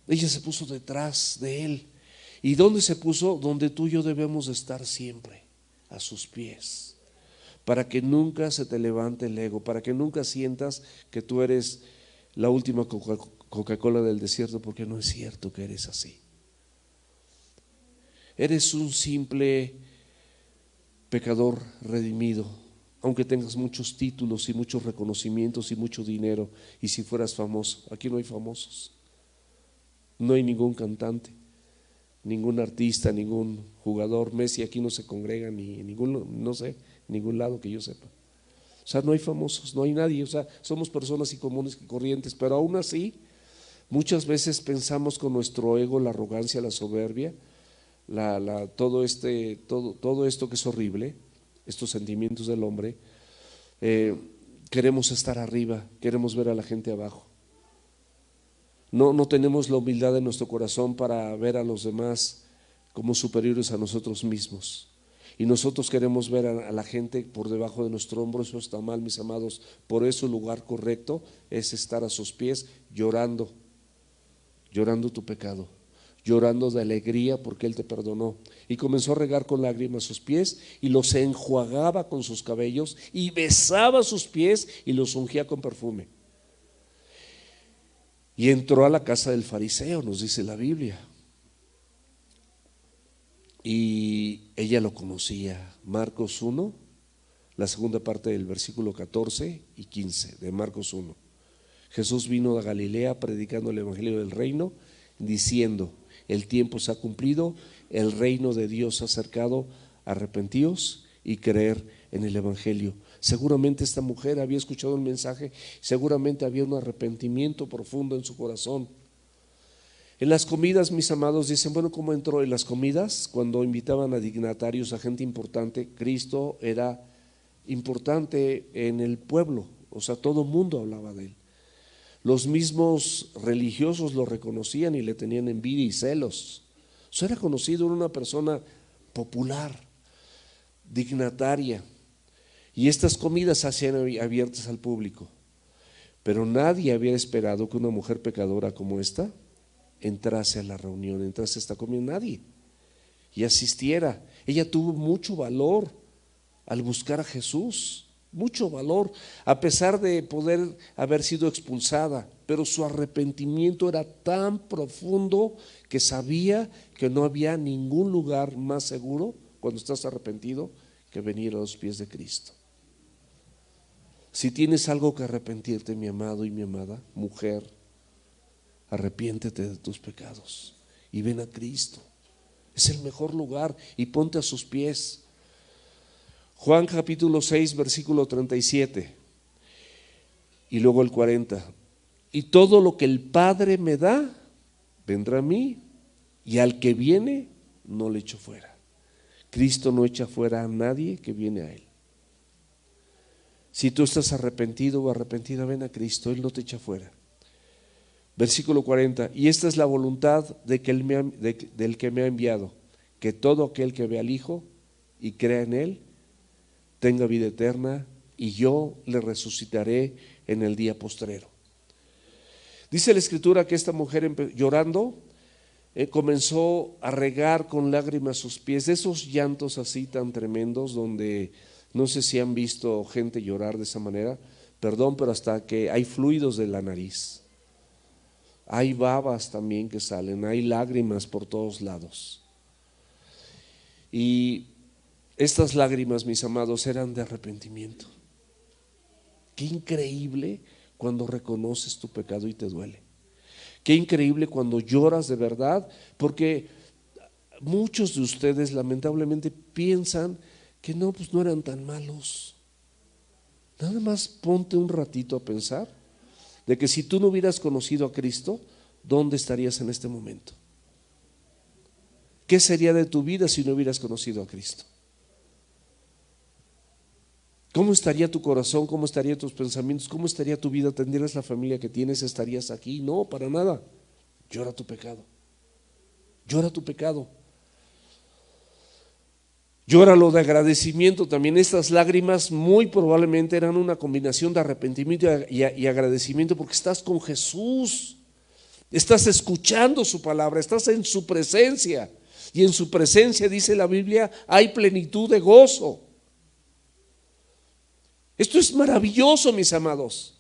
Ella se puso detrás de él. ¿Y dónde se puso? Donde tú y yo debemos estar siempre, a sus pies, para que nunca se te levante el ego, para que nunca sientas que tú eres la última Coca-Cola del desierto, porque no es cierto que eres así. Eres un simple pecador redimido, aunque tengas muchos títulos y muchos reconocimientos y mucho dinero, y si fueras famoso. Aquí no hay famosos, no hay ningún cantante, ningún artista, ningún jugador. Messi aquí no se congrega ni en ningún lado que yo sepa. O sea, no hay famosos, no hay nadie. O sea, somos personas y comunes y corrientes, pero aún así muchas veces pensamos con nuestro ego, la arrogancia, la soberbia, todo esto que es horrible, estos sentimientos del hombre, queremos estar arriba, queremos ver a la gente abajo. No tenemos la humildad en nuestro corazón para ver a los demás como superiores a nosotros mismos. Y nosotros queremos ver a la gente por debajo de nuestro hombro. Eso está mal, mis amados. Por eso el lugar correcto es estar a sus pies llorando tu pecado, llorando de alegría porque Él te perdonó. Y comenzó a regar con lágrimas sus pies, y los enjuagaba con sus cabellos, y besaba sus pies y los ungía con perfume. Y entró a la casa del fariseo, nos dice la Biblia, y ella lo conocía. Marcos 1, la segunda parte del versículo 14 y 15 de Marcos 1. Jesús vino a Galilea predicando el evangelio del reino diciendo: el tiempo se ha cumplido, el reino de Dios se ha acercado, arrepentíos y creer en el Evangelio. Seguramente esta mujer había escuchado el mensaje, seguramente había un arrepentimiento profundo en su corazón. En las comidas, mis amados, dicen, bueno, ¿cómo entró? En las comidas, cuando invitaban a dignatarios, a gente importante, Cristo era importante en el pueblo, o sea, todo el mundo hablaba de él. Los mismos religiosos lo reconocían y le tenían envidia y celos. O sea, era conocido, era una persona popular, dignataria. Y estas comidas se hacían abiertas al público. Pero nadie había esperado que una mujer pecadora como esta entrase a la reunión, entrase a esta comida, nadie, y asistiera. Ella tuvo mucho valor al buscar a Jesús, mucho valor, a pesar de poder haber sido expulsada, pero su arrepentimiento era tan profundo que sabía que no había ningún lugar más seguro cuando estás arrepentido que venir a los pies de Cristo. Si tienes algo que arrepentirte, mi amado y mi amada mujer, arrepiéntete de tus pecados y ven a Cristo. Es el mejor lugar y ponte a sus pies. Juan capítulo 6 versículo 37 y luego el 40. Y todo lo que el Padre me da vendrá a mí, y al que viene no le echo fuera. Cristo no echa fuera a nadie que viene a Él. Si tú estás arrepentido o arrepentida, ven a Cristo, Él no te echa fuera. Versículo 40, y esta es la voluntad del que me ha enviado, que todo aquel que vea al Hijo y crea en Él tenga vida eterna, y yo le resucitaré en el día postrero. Dice la Escritura que esta mujer, llorando, comenzó a regar con lágrimas sus pies, de esos llantos así tan tremendos, donde no sé si han visto gente llorar de esa manera, perdón, pero hasta que hay fluidos de la nariz. Hay babas también que salen, hay lágrimas por todos lados. Y estas lágrimas, mis amados, eran de arrepentimiento. Qué increíble cuando reconoces tu pecado y te duele. Qué increíble cuando lloras de verdad, porque muchos de ustedes lamentablemente piensan que no, pues no eran tan malos. Nada más ponte un ratito a pensar de que si tú no hubieras conocido a Cristo, ¿dónde estarías en este momento? ¿Qué sería de tu vida si no hubieras conocido a Cristo? ¿Cómo estaría tu corazón? ¿Cómo estarían tus pensamientos? ¿Cómo estaría tu vida? ¿Tendrías la familia que tienes? ¿Estarías aquí? No, para nada. Llora tu pecado. Llora tu pecado. Llóralo de agradecimiento también. Estas lágrimas muy probablemente eran una combinación de arrepentimiento y agradecimiento, porque estás con Jesús, estás escuchando su palabra, estás en su presencia, y en su presencia, dice la Biblia, hay plenitud de gozo. Esto es maravilloso, mis amados.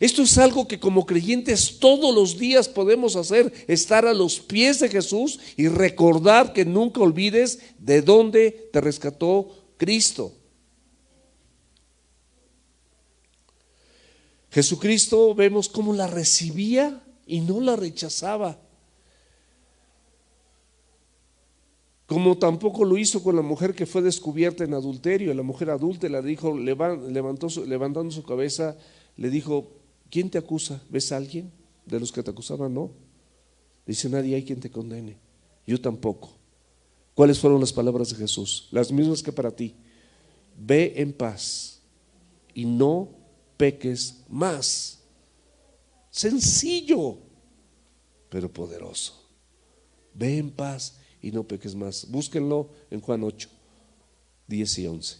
Esto es algo que como creyentes todos los días podemos hacer, estar a los pies de Jesús y recordar que nunca olvides de dónde te rescató Cristo. Jesucristo, vemos cómo la recibía y no la rechazaba. Como tampoco lo hizo con la mujer que fue descubierta en adulterio. La mujer adulta le dijo, levantando su cabeza, le dijo: ¿quién te acusa? ¿Ves a alguien de los que te acusaban? No. Dice: nadie hay quien te condene. Yo tampoco. ¿Cuáles fueron las palabras de Jesús? Las mismas que para ti. Ve en paz y no peques más. Sencillo, pero poderoso. Ve en paz y no peques más. Búsquenlo en Juan 8, 10 y 11.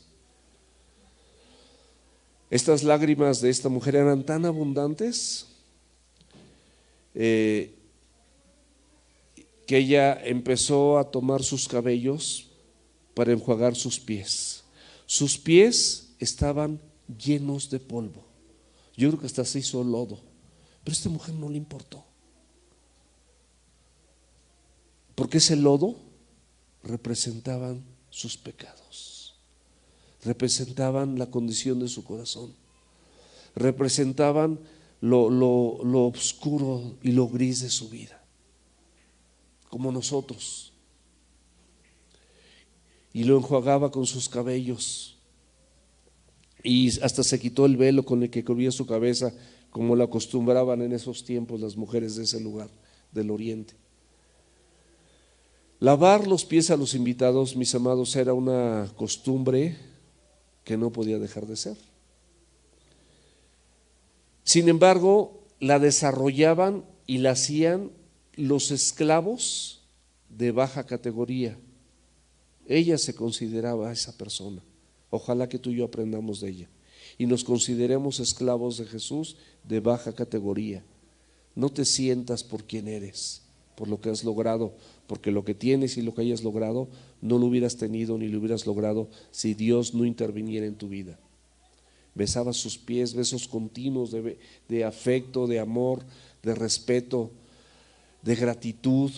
Estas lágrimas de esta mujer eran tan abundantes que ella empezó a tomar sus cabellos para enjuagar sus pies. Sus pies estaban llenos de polvo. Yo creo que hasta se hizo lodo, pero a esta mujer no le importó, porque ese lodo representaban sus pecados, representaban la condición de su corazón, representaban lo oscuro y lo gris de su vida. como nosotros, y lo enjuagaba con sus cabellos, y hasta se quitó el velo con el que cubría su cabeza, como lo acostumbraban en esos tiempos las mujeres de ese lugar del oriente. Lavar los pies a los invitados, mis amados, era una costumbre que no podía dejar de ser. Sin embargo, la desarrollaban y la hacían los esclavos de baja categoría. Ella se consideraba esa persona. Ojalá que tú y yo aprendamos de ella y nos consideremos esclavos de Jesús de baja categoría. No te sientas por quien eres, por lo que has logrado, porque lo que tienes y lo que hayas logrado no lo hubieras tenido ni lo hubieras logrado si Dios no interviniera en tu vida. Besaba sus pies, besos continuos de afecto, de amor, de respeto, de gratitud,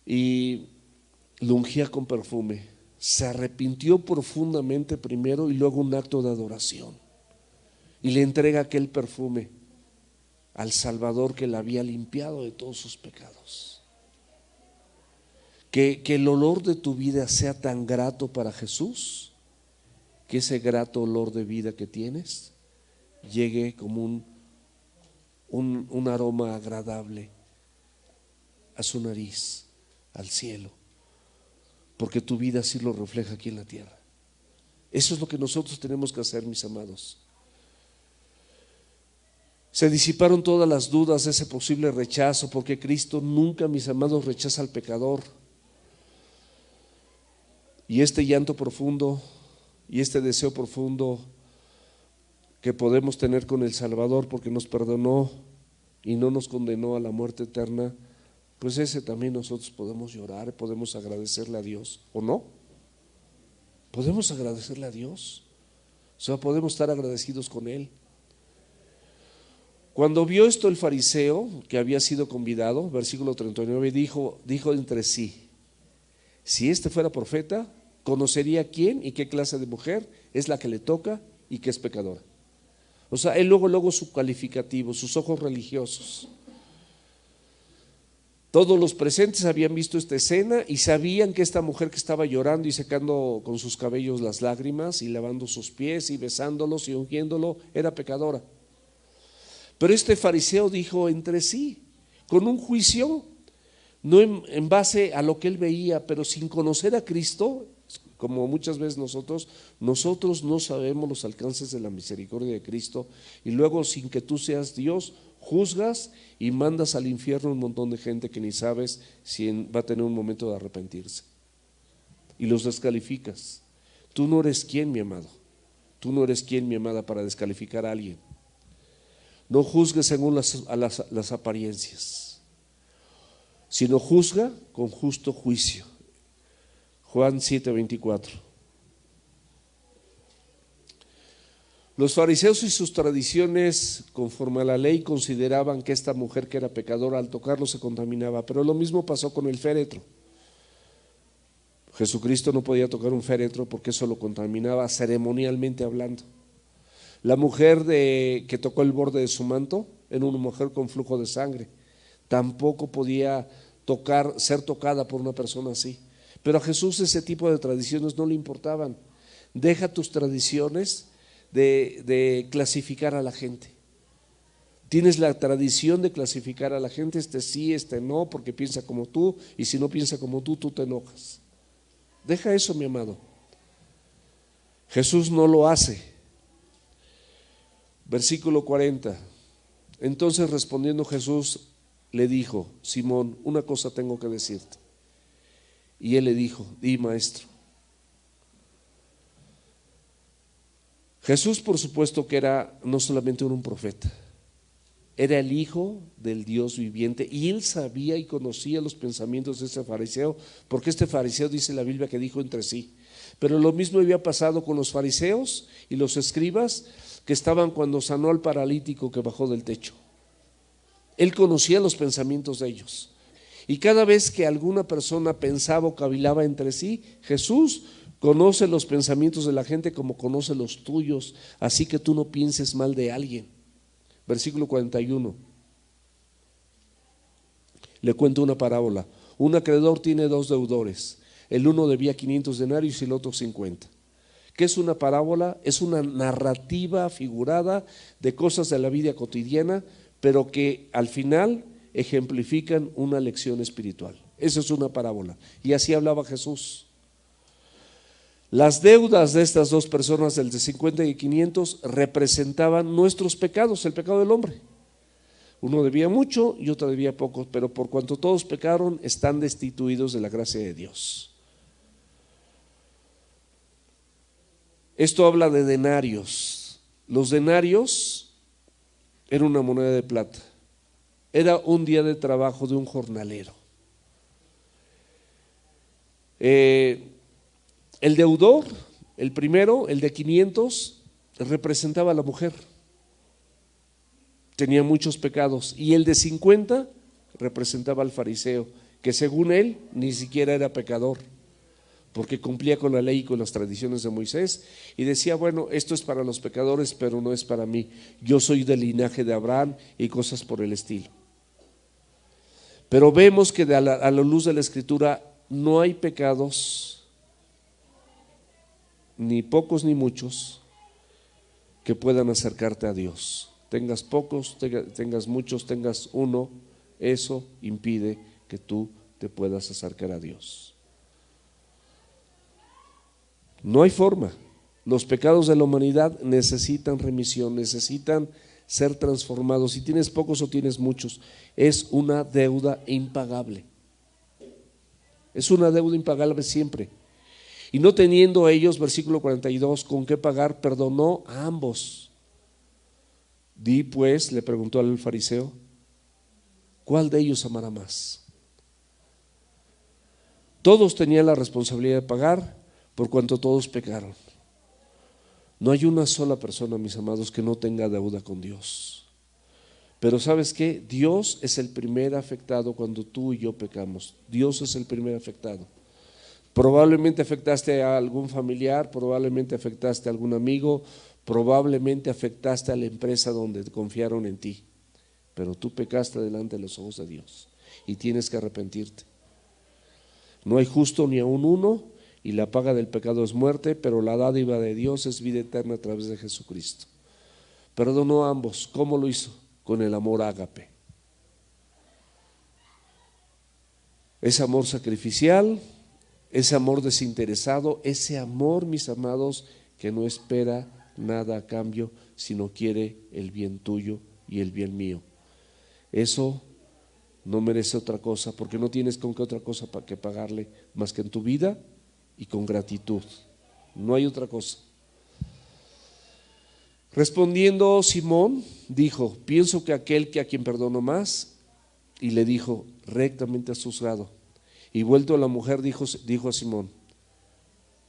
y lo ungía con perfume. Se arrepintió profundamente primero y luego un acto de adoración, y le entrega aquel perfume al Salvador que la había limpiado de todos sus pecados. Que el olor de tu vida sea tan grato para Jesús, que ese grato olor de vida que tienes llegue como un aroma agradable a su nariz, al cielo, porque tu vida así lo refleja aquí en la tierra. Eso es lo que nosotros tenemos que hacer, mis amados. Se disiparon todas las dudas de ese posible rechazo, porque Cristo nunca, mis amados, rechaza al pecador. Y este llanto profundo y este deseo profundo que podemos tener con el Salvador, porque nos perdonó y no nos condenó a la muerte eterna, pues ese también nosotros podemos llorar, podemos agradecerle a Dios, ¿o no? Podemos agradecerle a Dios, o sea, podemos estar agradecidos con Él. Cuando vio esto el fariseo que había sido convidado, versículo 39, dijo entre sí: si este fuera profeta, conocería quién y qué clase de mujer es la que le toca y que es pecadora. O sea, él luego su calificativo, sus ojos religiosos. Todos los presentes habían visto esta escena y sabían que esta mujer que estaba llorando y secando con sus cabellos las lágrimas y lavando sus pies y besándolos y ungiéndolo era pecadora. Pero este fariseo dijo entre sí, con un juicio, no en base a lo que él veía, pero sin conocer a Cristo, como muchas veces nosotros no sabemos los alcances de la misericordia de Cristo, y luego, sin que tú seas Dios, juzgas y mandas al infierno un montón de gente que ni sabes si va a tener un momento de arrepentirse, y los descalificas. Tú no eres quien, mi amado, tú no eres quien, mi amada, para descalificar a alguien. No juzgues según las apariencias, sino juzga con justo juicio. Juan 7:24. Los fariseos y sus tradiciones, conforme a la ley, consideraban que esta mujer que era pecadora, al tocarlo se contaminaba, pero lo mismo pasó con el féretro. Jesucristo no podía tocar un féretro porque eso lo contaminaba ceremonialmente hablando. La mujer que tocó el borde de su manto era una mujer con flujo de sangre. Tampoco podía ser tocada por una persona así. Pero a Jesús ese tipo de tradiciones no le importaban. Deja tus tradiciones de clasificar a la gente. Tienes la tradición de clasificar a la gente, este sí, este no, porque piensa como tú, y si no piensa como tú te enojas. Deja eso, mi amado. Jesús no lo hace. Versículo 40. Entonces respondiendo Jesús le dijo: Simón, una cosa tengo que decirte. Y él le dijo: di, maestro. Jesús, por supuesto, que era no solamente un profeta, era el Hijo del Dios viviente, y él sabía y conocía los pensamientos de ese fariseo, porque este fariseo, dice la Biblia, que dijo entre sí. Pero lo mismo había pasado con los fariseos y los escribas que estaban cuando sanó al paralítico que bajó del techo. Él conocía los pensamientos de ellos, y cada vez que alguna persona pensaba o cavilaba entre sí, Jesús conoce los pensamientos de la gente como conoce los tuyos, así que tú no pienses mal de alguien. Versículo 41. Le cuento una parábola. Un acreedor tiene dos deudores. El uno debía 500 denarios y el otro 50. ¿Qué es una parábola? Es una narrativa figurada de cosas de la vida cotidiana, pero que al final ejemplifican una lección espiritual. Eso es una parábola. Y así hablaba Jesús. Las deudas de estas dos personas, el de 50 y 500, representaban nuestros pecados, el pecado del hombre. Uno debía mucho y otro debía poco, pero por cuanto todos pecaron, están destituidos de la gracia de Dios. Esto habla de denarios. Los denarios era una moneda de plata. Era un día de trabajo de un jornalero. El deudor, el primero, el de 500, representaba a la mujer. Tenía muchos pecados. Y el de 50 representaba al fariseo, que según él ni siquiera era pecador, porque cumplía con la ley y con las tradiciones de Moisés, y decía, bueno, esto es para los pecadores, pero no es para mí. Yo soy del linaje de Abraham y cosas por el estilo. Pero vemos que a la luz de la Escritura no hay pecados, ni pocos ni muchos, que puedan acercarte a Dios. Tengas pocos, tengas muchos, tengas uno, eso impide que tú te puedas acercar a Dios. No hay forma. Los pecados de la humanidad necesitan remisión, necesitan ser transformados. Si tienes pocos o tienes muchos, es una deuda impagable. Es una deuda impagable siempre. Y no teniendo ellos, versículo 42, con qué pagar, perdonó a ambos. Di pues, le preguntó al fariseo, ¿cuál de ellos amará más? Todos tenían la responsabilidad de pagar, por cuanto todos pecaron. No hay una sola persona, mis amados, que no tenga deuda con Dios. Pero ¿sabes qué? Dios es el primer afectado cuando tú y yo pecamos. Dios es el primer afectado. Probablemente afectaste a algún familiar, probablemente afectaste a algún amigo, probablemente afectaste a la empresa donde confiaron en ti, pero tú pecaste delante de los ojos de Dios y tienes que arrepentirte. No hay justo ni aun uno, y la paga del pecado es muerte, pero la dádiva de Dios es vida eterna a través de Jesucristo. Perdonó a ambos. ¿Cómo lo hizo? Con el amor ágape. Ese amor sacrificial, ese amor desinteresado, ese amor, mis amados, que no espera nada a cambio, sino quiere el bien tuyo y el bien mío. Eso no merece otra cosa, porque no tienes con qué otra cosa que pagarle más que en tu vida y con gratitud. No hay otra cosa. Respondiendo Simón, dijo, pienso que aquel que a quien perdono más, y le dijo, rectamente has juzgado. Y vuelto a la mujer, dijo a Simón,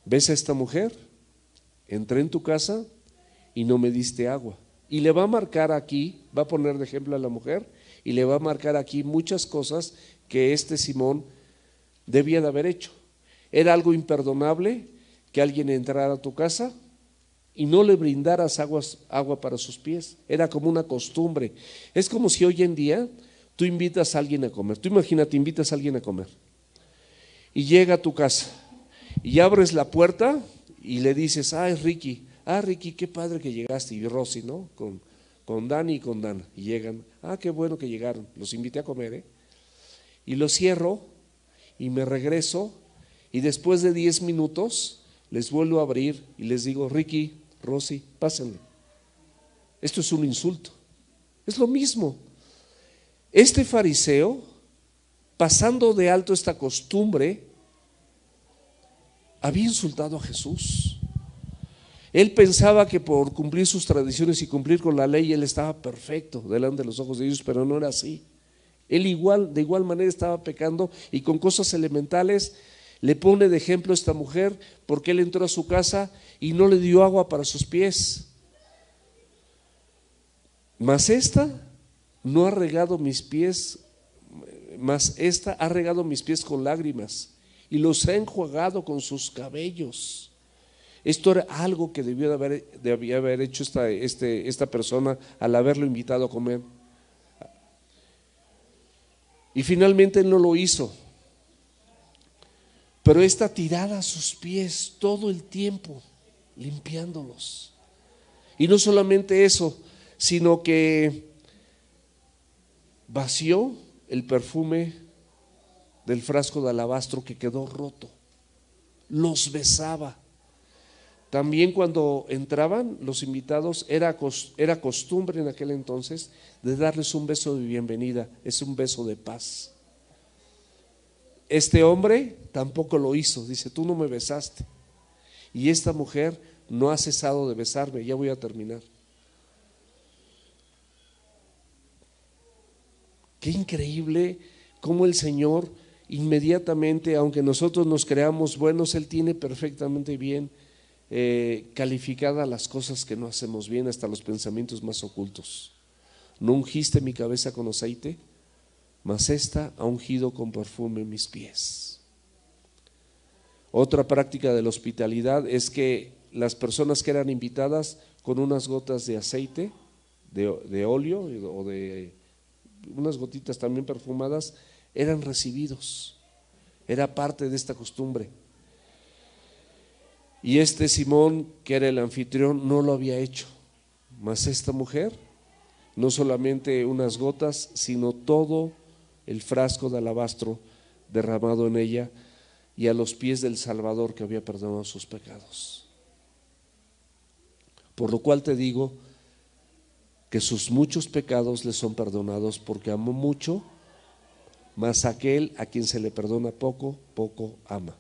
¿ves a esta mujer? Entré en tu casa y no me diste agua. Y le va a marcar aquí, va a poner de ejemplo a la mujer, y le va a marcar aquí muchas cosas que este Simón debía de haber hecho. Era algo imperdonable que alguien entrara a tu casa y no le brindaras agua para sus pies. Era como una costumbre. Es como si hoy en día tú invitas a alguien a comer. Tú imagínate, invitas a alguien a comer y llega a tu casa y abres la puerta y le dices, es Ricky. Ricky, qué padre que llegaste. Y Rosy, ¿no? Con Dani y con Dana. Y llegan, qué bueno que llegaron. Los invité a comer, Y lo cierro y me regreso. Y después de 10 minutos les vuelvo a abrir y les digo, Ricky, Rosy, pásenle. Esto es un insulto. Es lo mismo. Este fariseo, pasando de alto esta costumbre, había insultado a Jesús. Él pensaba que por cumplir sus tradiciones y cumplir con la ley, él estaba perfecto delante de los ojos de Dios, pero no era así. Él de igual manera estaba pecando, y con cosas elementales le pone de ejemplo a esta mujer, porque él entró a su casa y no le dio agua para sus pies. Mas esta no ha regado mis pies, mas esta ha regado mis pies con lágrimas y los ha enjuagado con sus cabellos. Esto era algo que debía haber hecho esta persona al haberlo invitado a comer. Y finalmente él no lo hizo. Pero está tirada a sus pies todo el tiempo, limpiándolos. Y no solamente eso, sino que vació el perfume del frasco de alabastro que quedó roto. Los besaba. También cuando entraban los invitados, era costumbre en aquel entonces de darles un beso de bienvenida, es un beso de paz. Este hombre tampoco lo hizo, dice, tú no me besaste. Y esta mujer no ha cesado de besarme, ya voy a terminar. Qué increíble cómo el Señor inmediatamente, aunque nosotros nos creamos buenos, Él tiene perfectamente bien calificadas las cosas que no hacemos bien, hasta los pensamientos más ocultos. ¿No ungiste mi cabeza con aceite? Mas esta ha ungido con perfume mis pies. Otra práctica de la hospitalidad es que las personas que eran invitadas con unas gotas de aceite, de óleo o de unas gotitas también perfumadas, eran recibidos. Era parte de esta costumbre. Y este Simón, que era el anfitrión, no lo había hecho. Mas esta mujer, no solamente unas gotas, sino todo el frasco de alabastro derramado en ella y a los pies del Salvador que había perdonado sus pecados. Por lo cual te digo que sus muchos pecados le son perdonados, porque amó mucho, mas aquel a quien se le perdona poco, poco ama.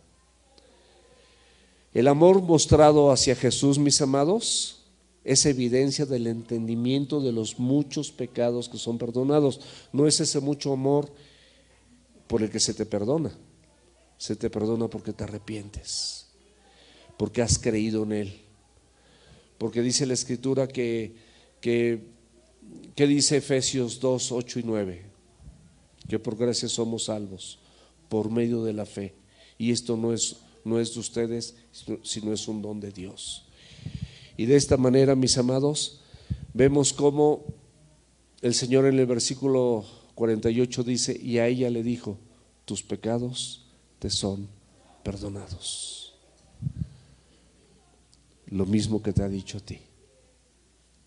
El amor mostrado hacia Jesús, mis amados, es evidencia del entendimiento de los muchos pecados que son perdonados. No es ese mucho amor por el que se te perdona. Se te perdona porque te arrepientes, porque has creído en Él. Porque dice la Escritura que dice Efesios 2, 8 y 9, que por gracia somos salvos por medio de la fe. Y esto no es de ustedes, sino es un don de Dios. Y de esta manera, mis amados, vemos cómo el Señor en el versículo 48 dice, y a ella le dijo, tus pecados te son perdonados. Lo mismo que te ha dicho a ti,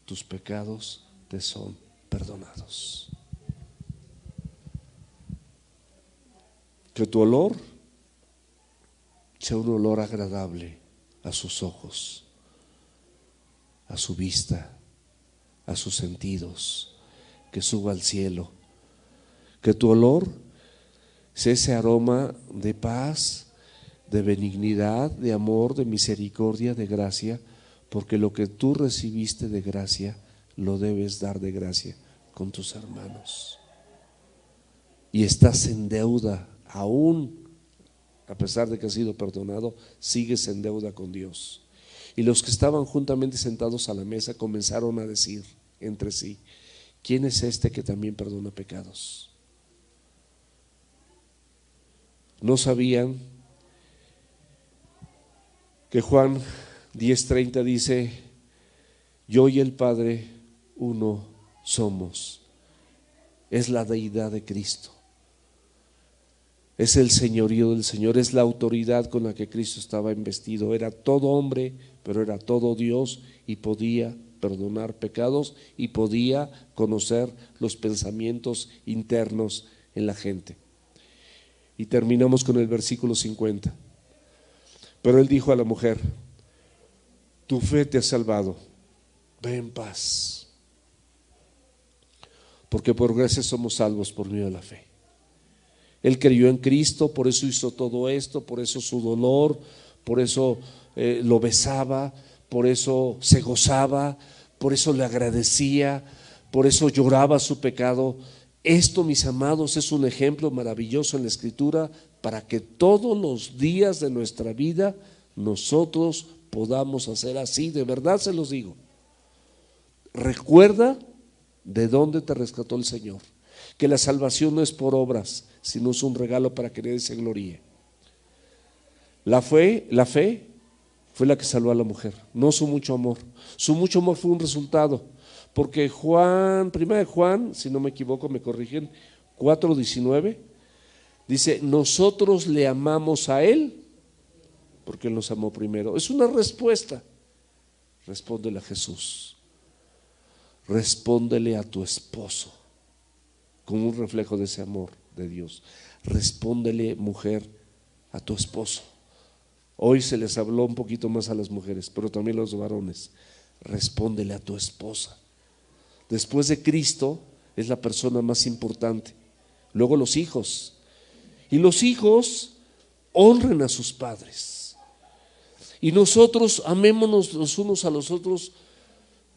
tus pecados te son perdonados. Que tu olor sea un olor agradable a sus ojos, a su vista, a sus sentidos, que suba al cielo. Que tu olor sea ese aroma de paz, de benignidad, de amor, de misericordia, de gracia, porque lo que tú recibiste de gracia, lo debes dar de gracia con tus hermanos. Y estás en deuda, aún a pesar de que has sido perdonado, sigues en deuda con Dios. Y los que estaban juntamente sentados a la mesa comenzaron a decir entre sí, ¿quién es este que también perdona pecados? No sabían que Juan 10:30 dice, yo y el Padre uno somos. Es la deidad de Cristo. Es el señorío del Señor, es la autoridad con la que Cristo estaba investido. Era todo hombre, pero era todo Dios y podía perdonar pecados y podía conocer los pensamientos internos en la gente. Y terminamos con el versículo 50. Pero él dijo a la mujer, tu fe te ha salvado, ve en paz. Porque por gracia somos salvos por medio de la fe. Él creyó en Cristo, por eso hizo todo esto, por eso su dolor, por eso lo besaba, por eso se gozaba, por eso le agradecía, por eso lloraba su pecado. Esto, mis amados, es un ejemplo maravilloso en la Escritura para que todos los días de nuestra vida nosotros podamos hacer así. De verdad se los digo. Recuerda de dónde te rescató el Señor, que la salvación no es por obras, sino es un regalo para que nadie se gloríe. La fe fue la que salvó a la mujer, no su mucho amor. Su mucho amor fue un resultado, porque primera de Juan, si no me equivoco, me corrigen, 4:19, dice, nosotros le amamos a Él porque Él nos amó primero. Es una respuesta. Respóndele a Jesús. Respóndele a tu esposo como un reflejo de ese amor de Dios. Respóndele, mujer, a tu esposo. Hoy se les habló un poquito más a las mujeres, pero también a los varones. Respóndele a tu esposa. Después de Cristo es la persona más importante. Luego los hijos. Y los hijos honren a sus padres. Y nosotros amémonos los unos a los otros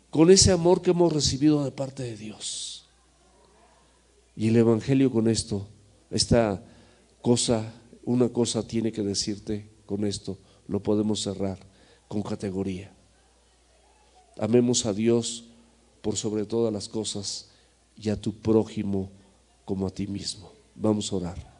con ese amor que hemos recibido de parte de Dios. Y el Evangelio con esto, una cosa tiene que decirte con esto, lo podemos cerrar con categoría. Amemos a Dios por sobre todas las cosas y a tu prójimo como a ti mismo. Vamos a orar.